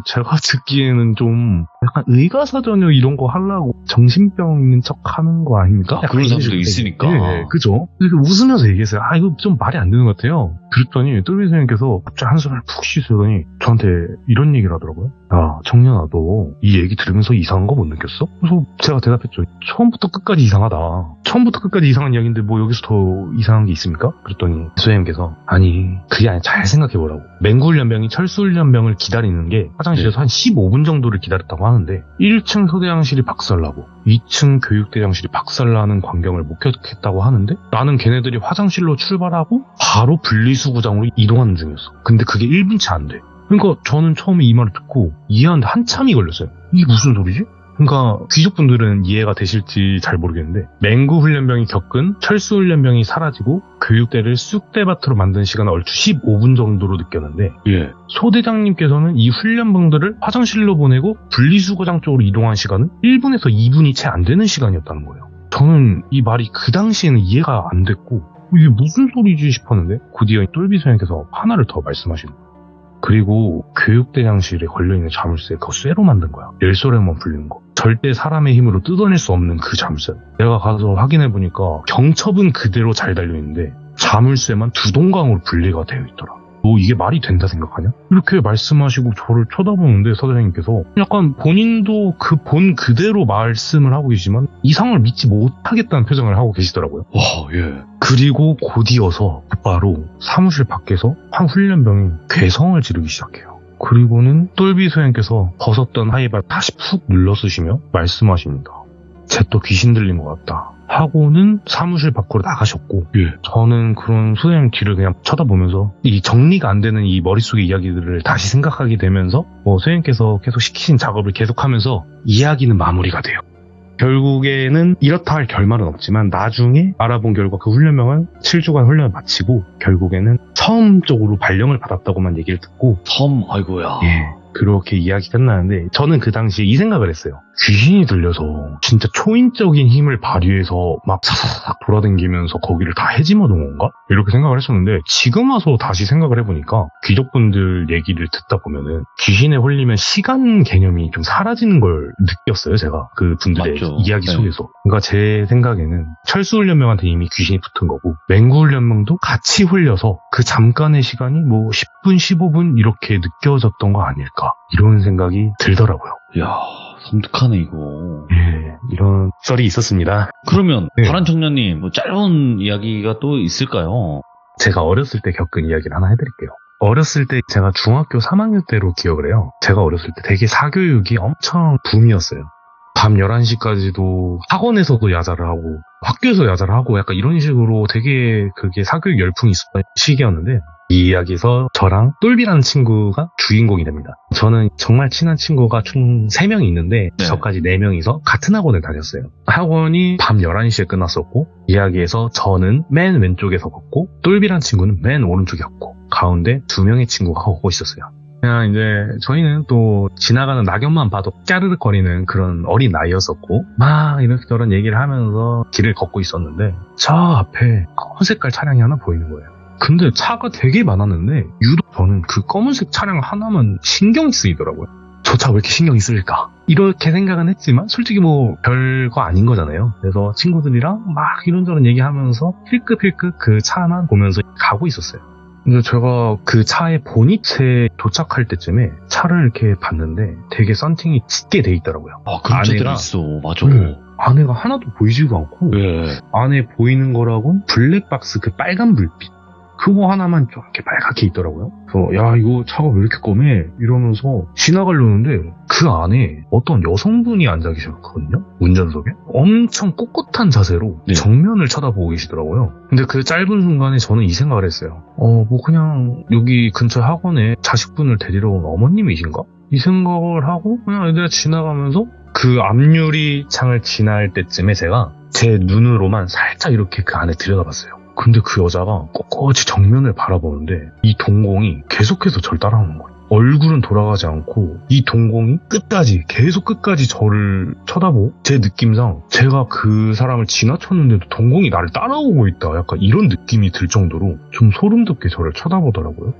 제가 듣기에는 좀 약간 의가사전혀 이런 거 하려고 정신병 있는 척 하는 거 아닙니까? 아, 약간 그런 이런 사람도 식으로 있으니까. 예, 그죠? 이렇게 웃으면서 얘기했어요. 아, 이거 좀 말이 안 되는 것 같아요. 그랬더니 똘비 선생님께서 갑자기 한숨을 푹 쉬시더니 저한테 이런 얘기를 하더라고요. 야, 청년아, 너 이 얘기 들으면서 이상한 거 못 느꼈어? 그래서 제가 대답했죠. 처음부터 끝까지 이상하다. 처음부터 끝까지 이상한 이야기인데 뭐 여기서 더 이상한 게 있습니까? 그랬더니 선생님께서 아니, 그게 아니라 잘 생각해보라고. 맹구훈련병이 철수훈련병을 기다리는 게 화장실에서 한 15분 정도를 기다렸다고 하는데 1층 소대장실이 박살나고 2층 교육대장실이 박살나는 광경을 목격했다고 하는데 나는 걔네들이 화장실로 출발하고 바로 분리수구장으로 이동하는 중이었어. 근데 그게 1분치 안 돼. 그러니까 저는 처음에 이 말을 듣고 이해하는데 한참이 걸렸어요. 이게 무슨 소리지? 그러니까 귀족분들은 이해가 되실지 잘 모르겠는데 맹구훈련병이 겪은 철수훈련병이 사라지고 교육대를 쑥대밭으로 만든 시간은 얼추 15분 정도로 느꼈는데 예. 소대장님께서는 이 훈련병들을 화장실로 보내고 분리수거장 쪽으로 이동한 시간은 1분에서 2분이 채 안 되는 시간이었다는 거예요. 저는 이 말이 그 당시에는 이해가 안 됐고 이게 무슨 소리지 싶었는데 곧이어 똘비 선생님께서 하나를 더 말씀하시는 거예요. 그리고 교육대장실에 걸려있는 자물쇠 그거 쇠로 만든 거야. 열쇠로만 풀리는 거. 절대 사람의 힘으로 뜯어낼 수 없는 그 자물쇠. 내가 가서 확인해보니까 경첩은 그대로 잘 달려있는데 자물쇠만 두 동강으로 분리가 되어 있더라. 너 이게 말이 된다 생각하냐? 이렇게 말씀하시고 저를 쳐다보는데 서대장님께서 약간 본인도 그 본 그대로 말씀을 하고 계시지만 이상을 믿지 못하겠다는 표정을 하고 계시더라고요. 와, 예. 그리고 곧이어서 곧바로 사무실 밖에서 한 훈련병이 괴성을 지르기 시작해요. 그리고는 똘비 소장님께서 벗었던 하이발 다시 푹 눌러 쓰시며 말씀하십니다. 쟤 또 귀신 들린 것 같다. 하고는 사무실 밖으로 나가셨고 예. 저는 그런 소장님 뒤를 그냥 쳐다보면서 이 정리가 안 되는 이 머릿속의 이야기들을 다시 생각하게 되면서 소장님께서 계속 시키신 작업을 계속하면서 이야기는 마무리가 돼요. 결국에는 이렇다 할 결말은 없지만 나중에 알아본 결과 그 훈련병은 7주간 훈련을 마치고 결국에는 섬 쪽으로 발령을 받았다고만 얘기를 듣고 섬, 아이고야. 예, 그렇게 이야기 끝나는데 저는 그 당시에 이 생각을 했어요. 귀신이 들려서 진짜 초인적인 힘을 발휘해서 막 사사삭 돌아다니면서 거기를 다 헤집어 놓은 건가? 이렇게 생각을 했었는데 지금 와서 다시 생각을 해보니까 귀족분들 얘기를 듣다 보면은 귀신에 홀리면 시간 개념이 좀 사라지는 걸 느꼈어요. 제가 그 분들의 맞죠. 이야기 네. 속에서. 그러니까 제 생각에는 철수훈련병한테 이미 귀신이 붙은 거고 맹구훈련병도 같이 홀려서 그 잠깐의 시간이 뭐 10분 15분 이렇게 느껴졌던 거 아닐까 이런 생각이 들더라고요. 이야, 섬뜩하네, 이거. 예, 이런 썰이 있었습니다. 그러면, 네. 파란 청년님, 뭐 짧은 이야기가 또 있을까요? 제가 어렸을 때 겪은 이야기를 하나 해드릴게요. 어렸을 때 제가 중학교 3학년 때로 기억을 해요. 제가 어렸을 때 되게 사교육이 엄청 붐이었어요. 밤 11시까지도 학원에서도 야자를 하고 학교에서 야자를 하고 약간 이런 식으로 되게 그게 사교육 열풍이 있었던 시기였는데 이 이야기에서 저랑 똘비라는 친구가 주인공이 됩니다. 저는 정말 친한 친구가 총 3명이 있는데 네. 저까지 4명이서 같은 학원을 다녔어요. 학원이 밤 11시에 끝났었고 이야기에서 저는 맨 왼쪽에 섰고 똘비라는 친구는 맨 오른쪽에 섰고 가운데 2명의 친구가 걷고 있었어요. 그냥 이제 저희는 또 지나가는 낙엽만 봐도 까르륵거리는 그런 어린 나이였었고 막 이런저런 얘기를 하면서 길을 걷고 있었는데 저 앞에 검은 색깔 차량이 하나 보이는 거예요. 근데 차가 되게 많았는데 유독 저는 그 검은색 차량 하나만 신경이 쓰이더라고요. 저 차 왜 이렇게 신경이 쓰일까? 이렇게 생각은 했지만 솔직히 뭐 별거 아닌 거잖아요. 그래서 친구들이랑 막 이런저런 얘기하면서 힐끗힐끗 그 차만 보면서 가고 있었어요. 근데 제가 그 차의 보닛에 도착할 때쯤에 차를 이렇게 봤는데 되게 썬팅이 짙게 돼 있더라고요. 아, 그런 차들이 안에가- 있어. 맞아. 안에가 하나도 보이지도 않고 예. 안에 보이는 거라곤 블랙박스 그 빨간 불빛 그거 하나만 좀 이렇게 빨갛게 있더라고요. 그래서 야 이거 차가 왜 이렇게 검해 이러면서 지나가려는데 그 안에 어떤 여성분이 앉아 계셨거든요. 운전석에 엄청 꿋꿋한 자세로 네. 정면을 쳐다보고 계시더라고요. 근데 그 짧은 순간에 저는 이 생각을 했어요. 뭐 그냥 여기 근처 학원에 자식분을 데리러 온 어머님이신가? 이 생각을 하고 그냥 내가 지나가면서 그 앞유리 창을 지날 때쯤에 제가 제 눈으로만 살짝 이렇게 그 안에 들여다봤어요. 근데 그 여자가 꼿꼿이 정면을 바라보는데 이 동공이 계속해서 절 따라오는 거예요. 얼굴은 돌아가지 않고 이 동공이 계속 끝까지 저를 쳐다보고 제 느낌상 제가 그 사람을 지나쳤는데도 동공이 나를 따라오고 있다. 약간 이런 느낌이 들 정도로 좀 소름 돋게 저를 쳐다보더라고요.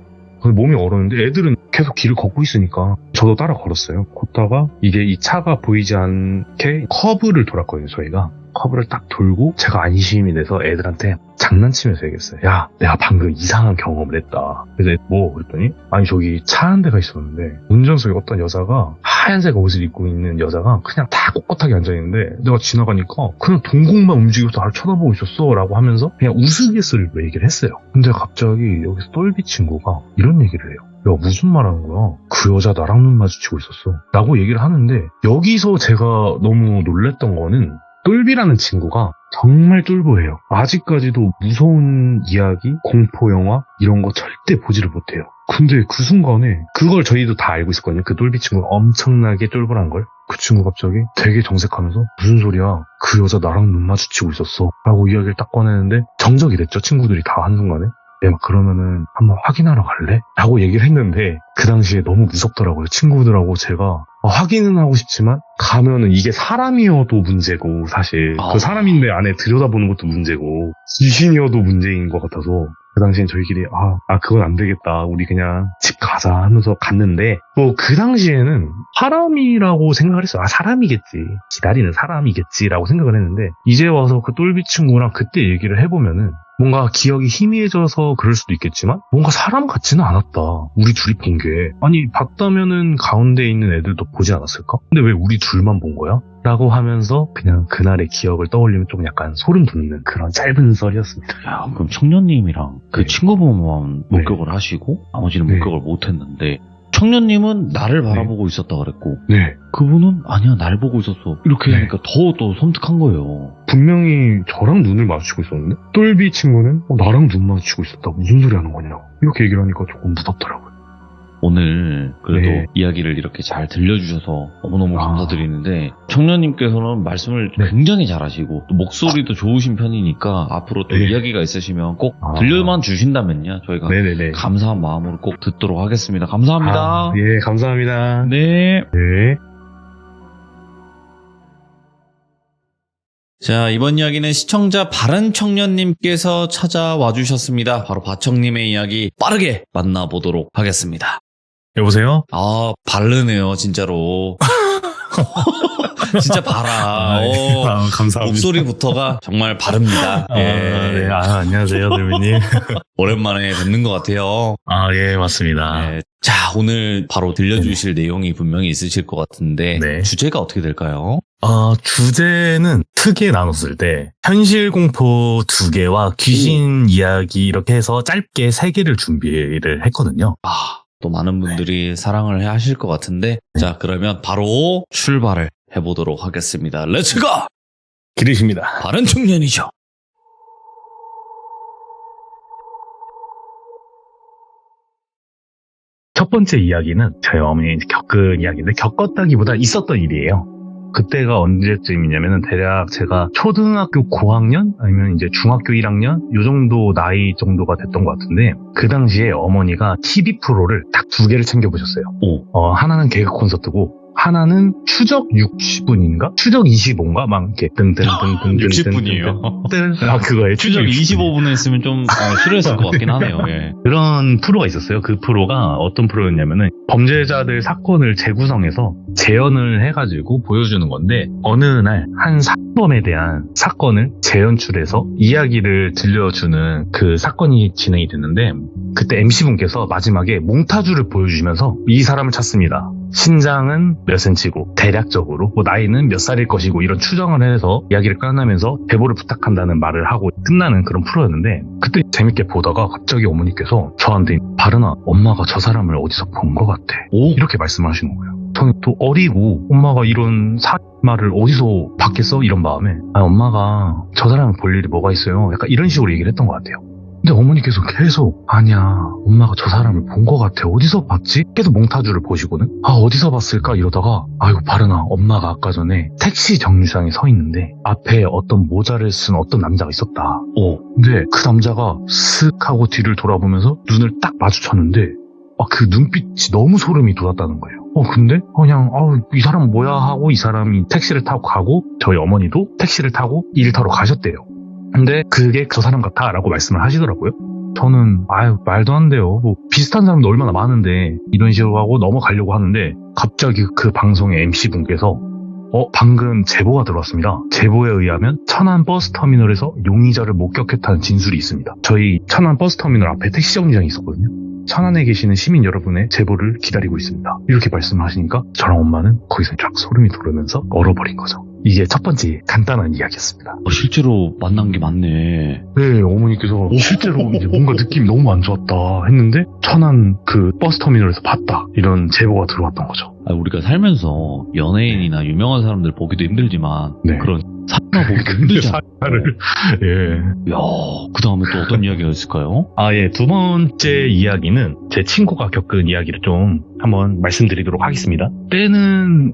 몸이 얼었는데 애들은 계속 길을 걷고 있으니까 저도 따라 걸었어요. 걷다가 이게 이 차가 보이지 않게 커브를 돌았거든요, 저희가. 커브를 딱 돌고 제가 안심이 돼서 애들한테 장난치면서 얘기했어요. 야, 내가 방금 이상한 경험을 했다. 그래서 뭐? 그랬더니 아니 저기 차 한 대가 있었는데 운전석에 어떤 여자가 하얀색 옷을 입고 있는 여자가 그냥 다 꼿꼿하게 앉아있는데 내가 지나가니까 그냥 동공만 움직여서 나를 쳐다보고 있었어 라고 하면서 그냥 우스갯소리로 얘기를 했어요. 근데 갑자기 여기서 똘비 친구가 이런 얘기를 해요. 야, 무슨 말 하는 거야? 그 여자 나랑 눈 마주치고 있었어 라고 얘기를 하는데, 여기서 제가 너무 놀랬던 거는 똘비라는 친구가 정말 쫄보해요. 아직까지도 무서운 이야기, 공포영화 이런 거 절대 보지를 못해요. 근데 그 순간에 그걸 저희도 다 알고 있었거든요. 그 똘비 친구가 엄청나게 쫄보란 걸. 그 친구 갑자기 되게 정색하면서 무슨 소리야, 그 여자 나랑 눈 마주치고 있었어 라고 이야기를 딱 꺼내는데 정적이 됐죠. 친구들이 다 한순간에. 네, 막 그러면은 한번 확인하러 갈래? 라고 얘기를 했는데 그 당시에 너무 무섭더라고요. 친구들하고 제가 확인은 하고 싶지만 가면은 이게 사람이어도 문제고, 사실 그 사람인데 안에 들여다보는 것도 문제고 귀신이어도 문제인 것 같아서 그 당시엔 저희끼리 그건 안 되겠다, 우리 그냥 집 가자 하면서 갔는데, 뭐 그 당시에는 사람이라고 생각을 했어요. 사람이겠지, 기다리는 사람이겠지라고 생각을 했는데, 이제 와서 그 똘비 친구랑 그때 얘기를 해보면은 뭔가 기억이 희미해져서 그럴 수도 있겠지만 뭔가 사람 같지는 않았다. 우리 둘이 본 게. 아니, 봤다면은 가운데 있는 애들도 보지 않았을까? 근데 왜 우리 둘만 본 거야? 라고 하면서 그냥 그날의 기억을 떠올리면 좀 약간 소름 돋는 그런 짧은 썰이었습니다. 야, 그럼 청년님이랑 그 네. 친구분만 네. 목격을 하시고 나머지는 네. 목격을 못했는데, 청년님은 나를 바라보고 있었다 그랬고, 네. 그분은 아니야, 날 보고 있었어 이렇게 네. 하니까 더 섬뜩한 거예요. 분명히 저랑 눈을 마주치고 있었는데 똘비 친구는 나랑 눈 마주치고 있었다, 무슨 소리 하는 거냐고 이렇게 얘기를 하니까 조금 무섭더라고요. 오늘 그래도 네. 이야기를 이렇게 잘 들려주셔서 너무너무 아. 감사드리는데, 청년님께서는 말씀을 네. 굉장히 잘하시고 또 목소리도 좋으신 편이니까 앞으로 또 네. 이야기가 있으시면 꼭 아. 들려만 주신다면요, 저희가 네네네. 감사한 마음으로 꼭 듣도록 하겠습니다. 감사합니다. 예, 감사합니다. 네. 네. 자, 이번 이야기는 시청자 바른청년님께서 찾아와 주셨습니다. 바로 바청님의 이야기 빠르게 만나보도록 하겠습니다. 여보세요? 바르네요, 진짜로. 진짜 바라. 감사합니다. 목소리부터가 정말 바릅니다. 예. 네. 안녕하세요, 들미님. 오랜만에 뵙는 것 같아요. 예, 맞습니다. 네. 자, 오늘 바로 들려주실 내용이 분명히 있으실 것 같은데, 네. 주제가 어떻게 될까요? 주제는 크게 나눴을 때 현실 공포 2개와 귀신 이야기 이렇게 해서 짧게 3개를 준비를 했거든요. 또 많은 분들이 사랑을 하실 것 같은데, 자, 그러면 바로 출발을 해보도록 하겠습니다. 렛츠고! 기르십니다. 바른 청년이죠. 첫 번째 이야기는 저희 어머니 겪은 이야기인데, 겪었다기보다 있었던 일이에요. 그때가 언제쯤이냐면은 대략 제가 초등학교 고학년 아니면 이제 중학교 1학년 요 정도 나이 정도가 됐던 것 같은데, 그 당시에 어머니가 TV 프로를 딱 2개를 챙겨보셨어요. 하나는 개그 콘서트고 하나는 추적 60분인가? 추적 25인가? 막 이렇게 등등등등등 60분이에요. 그거예요. 추적 25분 했으면 좀 싫어했을 것 같긴 하네요. 예. 그런 프로가 있었어요. 그 프로가 어떤 프로였냐면은 범죄자들 사건을 재구성해서 재현을 해가지고 보여주는 건데, 어느 날 한 사건에 대한 사건을 재연출해서 이야기를 들려주는 그 사건이 진행이 됐는데, 그때 MC분께서 마지막에 몽타주를 보여주시면서 이 사람을 찾습니다. 신장은 몇 센치고 대략적으로 뭐 나이는 몇 살일 것이고 이런 추정을 해서 이야기를 끝나면서 제보를 부탁한다는 말을 하고 끝나는 그런 프로였는데, 그때 재밌게 보다가 갑자기 어머니께서 저한테 바른아, 엄마가 저 사람을 어디서 본 것 같아 이렇게 말씀하시는 거예요. 저는 또 어리고 엄마가 이런 말을 어디서 받겠어? 이런 마음에 엄마가 저 사람을 볼 일이 뭐가 있어요? 약간 이런 식으로 얘기를 했던 것 같아요. 근데 어머니께서 계속 아니야, 엄마가 저 사람을 본 것 같아, 어디서 봤지? 계속 몽타주를 보시고는 어디서 봤을까 이러다가 아이고 바른아, 엄마가 아까 전에 택시 정류장에 서 있는데 앞에 어떤 모자를 쓴 어떤 남자가 있었다. 근데 그 남자가 슥 하고 뒤를 돌아보면서 눈을 딱 마주쳤는데 그 눈빛이 너무 소름이 돋았다는 거예요. 근데 그냥 이 사람 뭐야 하고 이 사람이 택시를 타고 가고 저희 어머니도 택시를 타고 일터로 가셨대요. 근데 그게 저 사람 같아 라고 말씀을 하시더라고요. 저는 말도 안 돼요. 뭐 비슷한 사람도 얼마나 많은데 이런 식으로 하고 넘어가려고 하는데 갑자기 그 방송의 MC분께서 방금 제보가 들어왔습니다. 제보에 의하면 천안 버스터미널에서 용의자를 목격했다는 진술이 있습니다. 저희 천안 버스터미널 앞에 택시 정류장이 있었거든요. 천안에 계시는 시민 여러분의 제보를 기다리고 있습니다. 이렇게 말씀하시니까 저랑 엄마는 거기서 쫙 소름이 돋으면서 얼어버린 거죠. 이게 첫 번째 간단한 이야기였습니다. 실제로 만난 게 맞네. 네, 어머니께서 실제로 이제 뭔가 느낌이 너무 안 좋았다 했는데 천안 그 버스터미널에서 봤다 이런 제보가 들어왔던 거죠. 우리가 살면서 연예인이나 유명한 사람들 보기도 힘들지만 네. 그런 사람 보기도 힘들잖아. 사를 예. 야, 그 다음에 또 어떤 이야기가 있을까요? 예. 두 번째 이야기는 제 친구가 겪은 이야기를 좀 한번 말씀드리도록 하겠습니다. 때는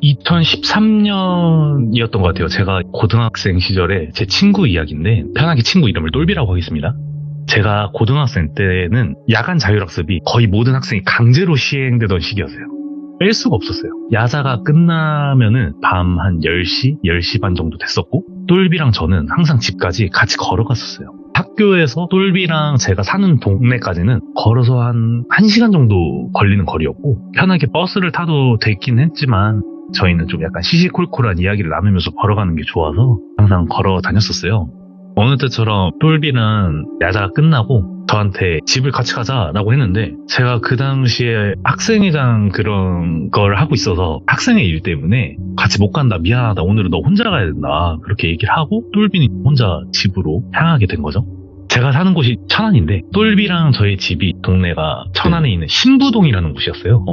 2013년이었던 것 같아요. 제가 고등학생 시절에 제 친구 이야기인데 편하게 친구 이름을 똘비라고 하겠습니다. 제가 고등학생 때는 야간 자율학습이 거의 모든 학생이 강제로 시행되던 시기였어요. 뺄 수가 없었어요. 야자가 끝나면은 밤 한 10시, 10시 반 정도 됐었고 똘비랑 저는 항상 집까지 같이 걸어갔었어요. 학교에서 똘비랑 제가 사는 동네까지는 걸어서 한 1시간 정도 걸리는 거리였고 편하게 버스를 타도 됐긴 했지만 저희는 좀 약간 시시콜콜한 이야기를 나누면서 걸어가는 게 좋아서 항상 걸어 다녔었어요. 어느 때처럼 똘비는 야자가 끝나고 저한테 집을 같이 가자라고 했는데 제가 그 당시에 학생회장 그런 걸 하고 있어서 학생회 일 때문에 같이 못 간다 미안하다 오늘은 너 혼자 가야 된다 그렇게 얘기를 하고 똘비는 혼자 집으로 향하게 된 거죠. 제가 사는 곳이 천안인데 똘비랑 저희 집이 동네가 천안에 있는 신부동이라는 곳이었어요.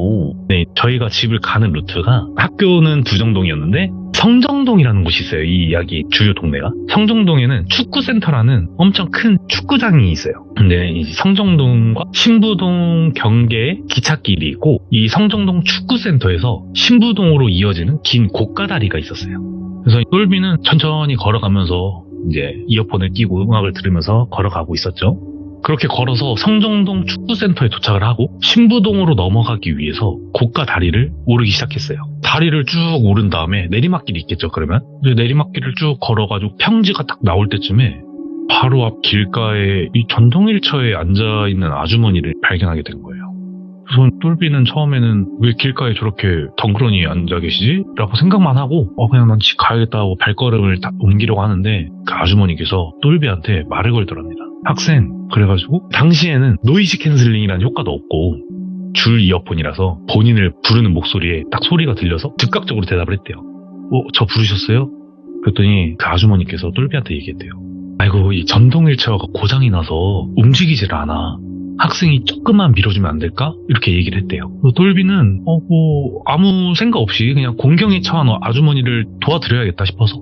네, 저희가 집을 가는 루트가 학교는 부정동이었는데 성정동이라는 곳이 있어요. 이 이야기 주요 동네가. 성정동에는 축구센터라는 엄청 큰 축구장이 있어요. 근데 이 성정동과 신부동 경계에 기찻길이 있고 이 성정동 축구센터에서 신부동으로 이어지는 긴 고가다리가 있었어요. 그래서 똘비는 천천히 걸어가면서 이제 이어폰을 끼고 음악을 들으면서 걸어가고 있었죠. 그렇게 걸어서 성정동 축구센터에 도착을 하고 신부동으로 넘어가기 위해서 고가 다리를 오르기 시작했어요. 다리를 쭉 오른 다음에 내리막길이 있겠죠. 그러면 이제 내리막길을 쭉 걸어가지고 평지가 딱 나올 때쯤에 바로 앞 길가에 이 전동휠체어에 앉아있는 아주머니를 발견하게 된 거예요. 그래서 똘비는 처음에는 왜 길가에 저렇게 덩그러니 앉아 계시지? 라고 생각만 하고 그냥 난 집 가야겠다고 발걸음을 딱 옮기려고 하는데 그 아주머니께서 똘비한테 말을 걸더랍니다. 학생, 그래가지고 당시에는 노이즈 캔슬링이라는 효과도 없고 줄 이어폰이라서 본인을 부르는 목소리에 딱 소리가 들려서 즉각적으로 대답을 했대요. 저 부르셨어요? 그랬더니 그 아주머니께서 똘비한테 얘기했대요. 아이고 이 전동휠체어가 고장이 나서 움직이질 않아. 학생이 조금만 밀어주면 안 될까? 이렇게 얘기를 했대요. 똘비는 아무 생각 없이 그냥 공경에 처한 아주머니를 도와드려야겠다 싶어서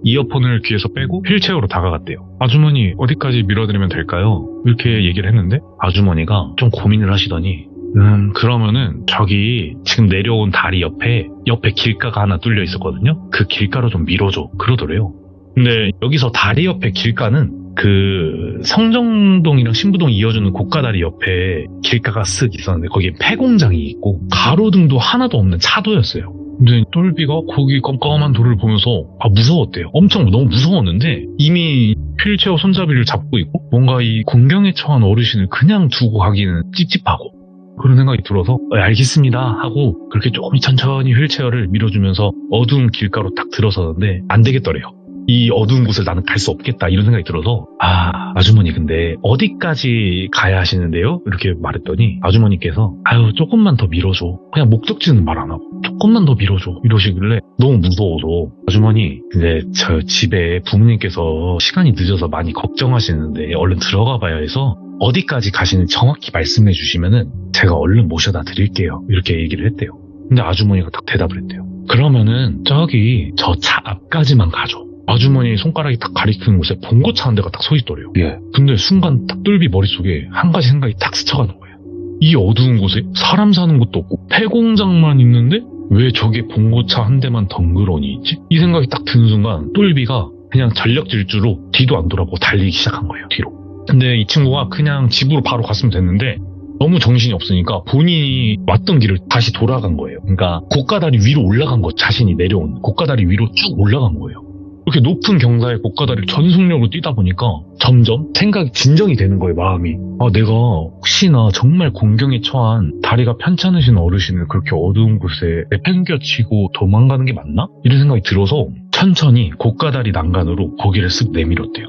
이어폰을 귀에서 빼고 휠체어로 다가갔대요. 아주머니 어디까지 밀어드리면 될까요? 이렇게 얘기를 했는데 아주머니가 좀 고민을 하시더니 그러면은 저기 지금 내려온 다리 옆에 길가가 하나 뚫려 있었거든요. 그 길가로 좀 밀어줘 그러더래요. 근데 여기서 다리 옆에 길가는 그 성정동이랑 신부동 이어주는 고가다리 옆에 길가가 쓱 있었는데 거기에 폐공장이 있고 가로등도 하나도 없는 차도였어요. 근데 똘비가 거기 껌껌한 돌을 보면서 무서웠대요. 엄청 너무 무서웠는데 이미 휠체어 손잡이를 잡고 있고 뭔가 이 공경에 처한 어르신을 그냥 두고 가기는 찝찝하고 그런 생각이 들어서 알겠습니다 하고 그렇게 조금 천천히 휠체어를 밀어주면서 어두운 길가로 딱 들어서는데 안 되겠더래요. 이 어두운 곳을 나는 갈 수 없겠다 이런 생각이 들어서 아주머니 근데 어디까지 가야 하시는데요? 이렇게 말했더니 아주머니께서 조금만 더 밀어줘. 그냥 목적지는 말 안 하고 조금만 더 밀어줘 이러시길래 너무 무서워서 아주머니 근데 저 집에 부모님께서 시간이 늦어서 많이 걱정하시는데 얼른 들어가 봐야 해서 어디까지 가시는지 정확히 말씀해 주시면은 제가 얼른 모셔다 드릴게요 이렇게 얘기를 했대요. 근데 아주머니가 딱 대답을 했대요. 그러면은 저기 저 차 앞까지만 가줘. 아주머니 손가락이 딱 가리키는 곳에 봉고차 한 대가 딱 서 있더래요. 예. 근데 순간 딱 똘비 머릿속에 한 가지 생각이 딱 스쳐가는 거예요. 이 어두운 곳에 사람 사는 곳도 없고 폐공장만 있는데 왜 저게 봉고차 한 대만 덩그러니 있지? 이 생각이 딱 드는 순간 똘비가 그냥 전력 질주로 뒤도 안 돌아보고 달리기 시작한 거예요. 뒤로. 근데 이 친구가 그냥 집으로 바로 갔으면 됐는데 너무 정신이 없으니까 본인이 왔던 길을 다시 돌아간 거예요. 그러니까 고가다리 위로 올라간 거, 자신이 내려온 고가다리 위로 쭉 올라간 거예요. 이렇게 높은 경사의 고가다리를 전속력으로 뛰다 보니까 점점 생각이 진정이 되는 거예요, 마음이. 아, 내가 혹시나 정말 공경에 처한 다리가 편찮으신 어르신을 그렇게 어두운 곳에 내팽겨치고 도망가는 게 맞나? 이런 생각이 들어서 천천히 고가다리 난간으로 거기를 쓱 내밀었대요.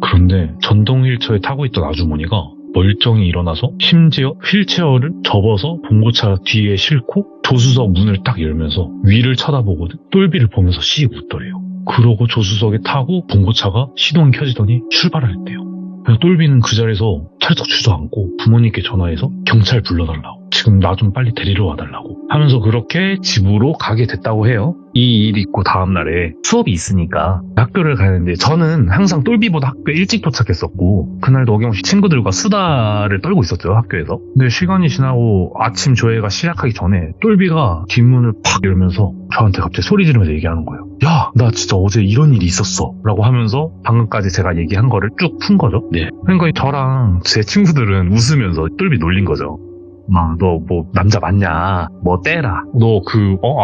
그런데 전동 휠체어에 타고 있던 아주머니가 멀쩡히 일어나서 심지어 휠체어를 접어서 봉고차 뒤에 싣고 조수석 문을 딱 열면서 위를 쳐다보거든. 똘비를 보면서 씩 웃더래요. 그러고 조수석에 타고 봉고차가 시동이 켜지더니 출발을 했대요. 그래서 똘비는 그 자리에서 찰떡 주저앉고 부모님께 전화해서 경찰 불러달라고, 지금 나 좀 빨리 데리러 와달라고 하면서 그렇게 집으로 가게 됐다고 해요. 이 일 있고 다음날에 수업이 있으니까 학교를 가는데 저는 항상 똘비보다 학교 일찍 도착했었고 그날도 어김없이 친구들과 수다를 떨고 있었죠, 학교에서. 근데 시간이 지나고 아침 조회가 시작하기 전에 똘비가 뒷문을 팍 열면서 저한테 갑자기 소리 지르면서 얘기하는 거예요. 야, 나 진짜 어제 이런 일이 있었어 라고 하면서 방금까지 제가 얘기한 거를 쭉 푼 거죠. 네. 그러니까 저랑 제 친구들은 웃으면서 똘비 놀린 거죠. 막, 너 뭐 남자 맞냐, 뭐 떼라, 너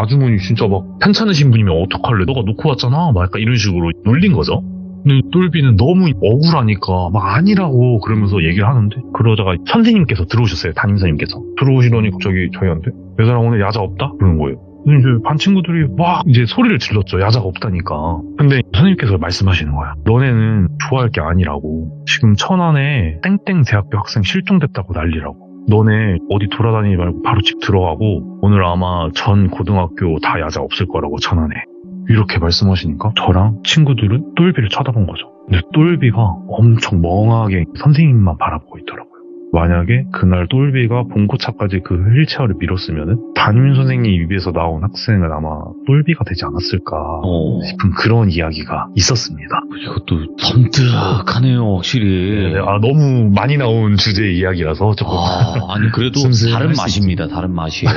아주머니 진짜 막 편찮으신 분이면 어떡할래, 너가 놓고 왔잖아, 막 약간 이런 식으로 놀린 거죠. 근데 똘비는 너무 억울하니까 막 아니라고 그러면서 얘기를 하는데, 그러다가 선생님께서 들어오셨어요. 담임선생님께서 들어오시더니 갑자기 저희한테 얘들아 오늘 야자 없다? 그러는 거예요. 근데 이제 반 친구들이 막 이제 소리를 질렀죠. 야자가 없다니까. 근데 선생님께서 말씀하시는 거야. 너네는 좋아할 게 아니라고. 지금 천안에 땡땡 대학교 학생 실종됐다고 난리라고. 너네 어디 돌아다니지 말고 바로 집 들어가고 오늘 아마 전 고등학교 다 야자 없을 거라고 천안에. 이렇게 말씀하시니까 저랑 친구들은 똘비를 쳐다본 거죠. 근데 똘비가 엄청 멍하게 선생님만 바라보고 있더라고요. 만약에 그날 똘비가 봉고차까지 그 휠체어를 밀었으면은 담임 선생님 입에서 나온 학생은 아마 똘비가 되지 않았을까 싶은 그런 이야기가 있었습니다. 이것도 섬뜩하네요, 확실히. 네, 너무 많이 나온 주제의 이야기라서 조금 아니 그래도 다른 맛입니다. 다른 맛이에요.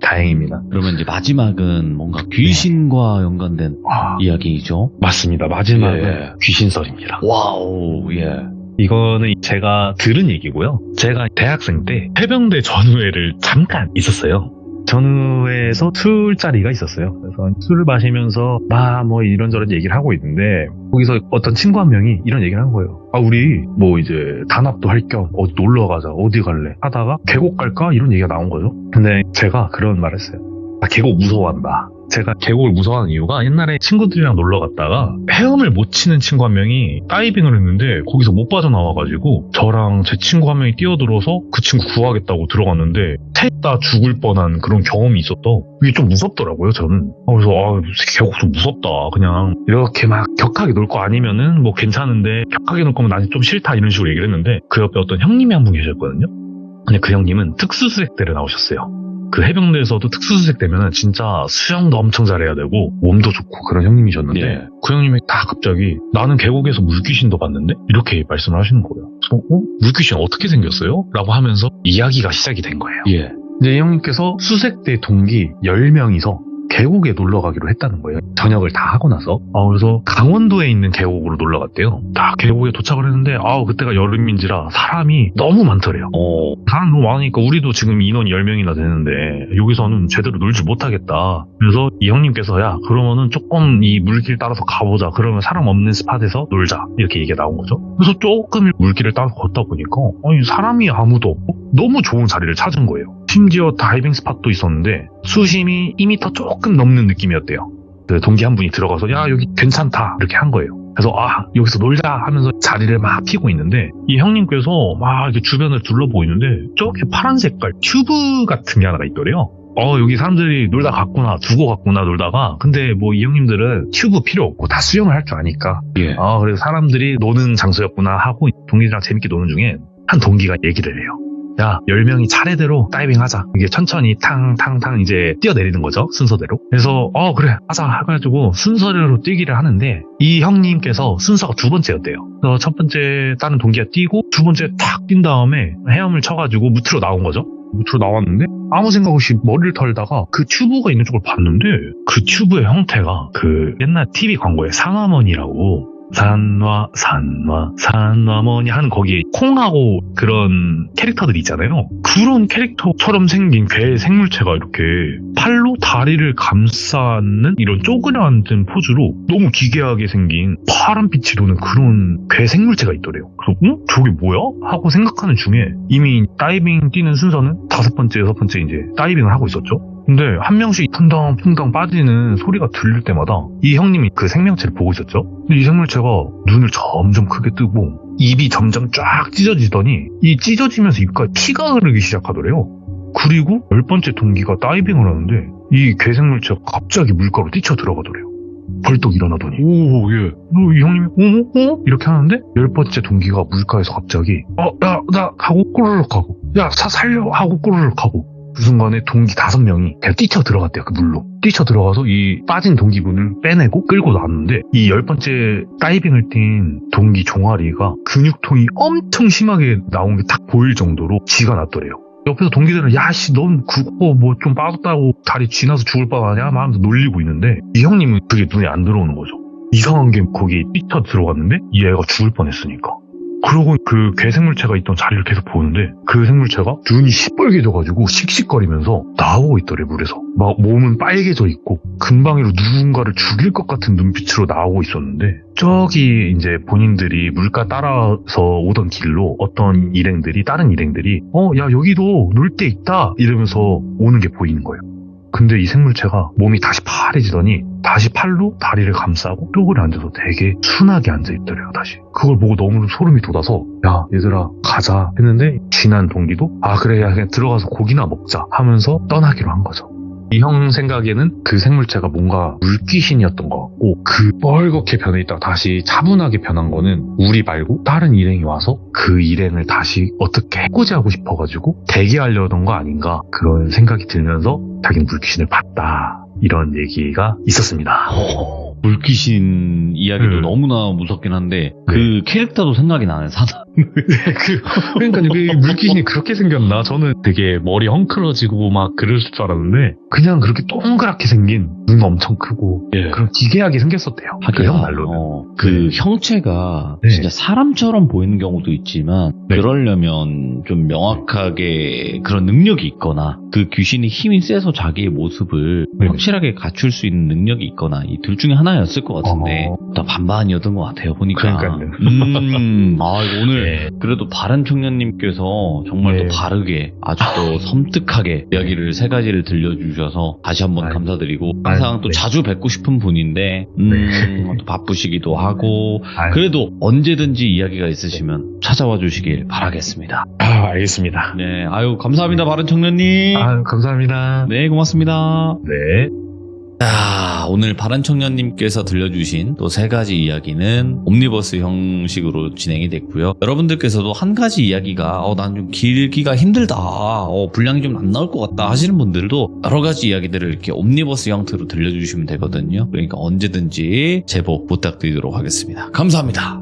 다행입니다. 그러면 이제 마지막은 뭔가 귀신과 연관된 이야기이죠. 맞습니다. 마지막은 예. 귀신설입니다. 와우, 예. 이거는 제가 들은 얘기고요. 제가 대학생 때 해병대 전우회를 잠깐 있었어요. 전우회에서 술자리가 있었어요. 그래서 술을 마시면서 뭐 이런저런 얘기를 하고 있는데 거기서 어떤 친구 한 명이 이런 얘기를 한 거예요. 우리 뭐 이제 단합도 할 겸 어디 놀러 가자, 어디 갈래 하다가 계곡 갈까? 이런 얘기가 나온 거죠. 근데 제가 그런 말을 했어요. 계곡 무서워한다. 제가 계곡을 무서워하는 이유가 옛날에 친구들이랑 놀러 갔다가 헤엄을 못 치는 친구 한 명이 다이빙을 했는데 거기서 못 빠져나와가지고 저랑 제 친구 한 명이 뛰어들어서 그 친구 구하겠다고 들어갔는데 셋 다 죽을 뻔한 그런 경험이 있었다. 이게 좀 무섭더라고요, 저는. 그래서 계곡 좀 무섭다. 그냥 이렇게 막 격하게 놀 거 아니면은 뭐 괜찮은데 격하게 놀 거면 난 좀 싫다 이런 식으로 얘기를 했는데 그 옆에 어떤 형님이 한 분 계셨거든요. 근데 그 형님은 특수수색대를 나오셨어요. 그 해병대에서도 특수수색 되면은 진짜 수영도 엄청 잘해야 되고 몸도 좋고 그런 형님이셨는데 예. 그 형님이 다 갑자기 나는 계곡에서 물귀신도 봤는데 이렇게 말씀을 하시는 거예요. 그래서 물귀신 어떻게 생겼어요? 라고 하면서 이야기가 시작이 된 거예요. 예. 이제 이 형님께서 수색대 동기 10명이서 계곡에 놀러 가기로 했다는 거예요. 저녁을 다 하고 나서. 그래서 강원도에 있는 계곡으로 놀러 갔대요. 다 계곡에 도착을 했는데 그때가 여름인지라 사람이 너무 많더래요. 사람 너무 많으니까 우리도 지금 인원이 10명이나 되는데 여기서는 제대로 놀지 못하겠다. 그래서 이 형님께서 야 그러면은 조금 이 물길 따라서 가보자. 그러면 사람 없는 스팟에서 놀자. 이렇게 얘기가 나온 거죠. 그래서 조금 물길을 따라서 걷다 보니까 사람이 아무도 없고 너무 좋은 자리를 찾은 거예요. 심지어 다이빙 스팟도 있었는데 수심이 2m 조금 넘는 느낌이었대요. 동기 한 분이 들어가서 야 여기 괜찮다 이렇게 한 거예요. 그래서 여기서 놀자 하면서 자리를 막 피고 있는데 이 형님께서 막 이렇게 주변을 둘러보고 있는데 저기 파란 색깔 튜브 같은 게 하나가 있더래요. 여기 사람들이 놀다 갔구나, 두고 갔구나 놀다가. 근데 뭐 이 형님들은 튜브 필요 없고 다 수영을 할 줄 아니까. 예. 그래서 사람들이 노는 장소였구나 하고 동기들이랑 재밌게 노는 중에 한 동기가 얘기를 해요. 야, 10명이 차례대로 다이빙 하자. 이게 천천히 탕탕탕 이제 뛰어내리는 거죠, 순서대로. 그래서 그래 하자 해가지고 순서대로 뛰기를 하는데 이 형님께서 순서가 두 번째였대요. 그래서 첫 번째 다른 동기가 뛰고 두 번째 탁 뛴 다음에 헤엄을 쳐가지고 무트로 나온 거죠. 무트로 나왔는데 아무 생각 없이 머리를 털다가 그 튜브가 있는 쪽을 봤는데 그 튜브의 형태가 그 옛날 TV 광고에 상화머니라고 산화 뭐냐 하는 거기에 콩하고 그런 캐릭터들 있잖아요. 그런 캐릭터처럼 생긴 괴 생물체가 이렇게 팔로 다리를 감싸는 이런 쪼그려앉은 포즈로 너무 기괴하게 생긴 파란 빛이 도는 그런 괴 생물체가 있더래요. 그래서 저게 뭐야? 하고 생각하는 중에 이미 다이빙 뛰는 순서는 5번째, 6번째 이제 다이빙을 하고 있었죠. 근데 한 명씩 쿵당쿵당 빠지는 소리가 들릴 때마다 이 형님이 그 생명체를 보고 있었죠. 근데 이 생물체가 눈을 점점 크게 뜨고 입이 점점 쫙 찢어지더니 이 찢어지면서 입가에 피가 흐르기 시작하더래요. 그리고 10번째 동기가 다이빙을 하는데 이 괴생물체가 갑자기 물가로 뛰쳐 들어가더래요. 벌떡 일어나더니 이 형님이 이렇게 하는데 10번째 동기가 물가에서 갑자기 나 하고 꼬르륵 하고 살려 하고 꼬르륵 하고 그 순간에 동기 5명이 그냥 뛰쳐 들어갔대요. 그 물로 뛰쳐 들어가서 이 빠진 동기분을 빼내고 끌고 나왔는데 이 10번째 다이빙을 뛴 동기 종아리가 근육통이 엄청 심하게 나온 게 딱 보일 정도로 쥐가 났더래요. 옆에서 동기들은 야씨 넌 그거 뭐 좀 빠졌다고 다리 쥐나서 죽을 뻔 하냐 하면서 놀리고 있는데 이 형님은 그게 눈에 안 들어오는 거죠. 이상한 게 거기 뛰쳐 들어갔는데 이 애가 죽을 뻔했으니까. 그러고 그 괴생물체가 있던 자리를 계속 보는데 그 생물체가 눈이 시뻘개져가지고 씩씩거리면서 나오고 있더래. 물에서 막 몸은 빨개져 있고 금방이로 누군가를 죽일 것 같은 눈빛으로 나오고 있었는데 저기 이제 본인들이 물가 따라서 오던 길로 어떤 다른 일행들이 야 여기도 놀 데 있다 이러면서 오는 게 보이는 거예요. 근데 이 생물체가 몸이 다시 파래지더니 다시 팔로 다리를 감싸고 쪼그려 앉아서 되게 순하게 앉아있더래요. 다시 그걸 보고 너무 소름이 돋아서 야 얘들아 가자 했는데 쥐난 동기도 그래 야 그냥 들어가서 고기나 먹자 하면서 떠나기로 한 거죠. 이 형 생각에는 그 생물체가 뭔가 물귀신이었던 것 같고 그 뻘겋게 변해있다가 다시 차분하게 변한 거는 우리 말고 다른 일행이 와서 그 일행을 다시 어떻게 해코지하고 싶어가지고 대기하려던 거 아닌가 그런 생각이 들면서 자기는 물귀신을 봤다 이런 얘기가 있었습니다. 물귀신 이야기도 너무나 무섭긴 한데 그 캐릭터도 생각이 나네. 그러니까 그 물귀신이 그렇게 생겼나? 저는 되게 머리 헝클어지고 막 그럴 줄 알았는데 그냥 그렇게 동그랗게 생긴 눈 엄청 크고 그런 기괴하게 생겼었대요. 그 형 말로는. 그 형체가 진짜 사람처럼 보이는 경우도 있지만 그러려면 좀 명확하게 그런 능력이 있거나 그 귀신이 힘이 세서 자기의 모습을 확실하게 갖출 수 있는 능력이 있거나 이 둘 중에 하나였을 것 같은데 다 반반이었던 것 같아요. 보니까. 그러니까요. 오늘 그래도 바른 청년님께서 정말 또 바르게 아주 또 섬뜩하게 이야기를 3가지를 들려주셔서 다시 한번 감사드리고 항상 또 자주 뵙고 싶은 분인데 또 바쁘시기도 하고 그래도 언제든지 이야기가 있으시면 찾아와 주시길 바라겠습니다. 알겠습니다. 네, 감사합니다, 바른 청년님. 감사합니다. 네, 고맙습니다. 네. 자, 오늘 바른 청년님께서 들려주신 또 3가지 이야기는 옴니버스 형식으로 진행이 됐고요. 여러분들께서도 한 가지 이야기가 난 좀 길기가 힘들다, 분량이 좀 안 나올 것 같다 하시는 분들도 여러 가지 이야기들을 이렇게 옴니버스 형태로 들려주시면 되거든요. 그러니까 언제든지 제보 부탁드리도록 하겠습니다. 감사합니다.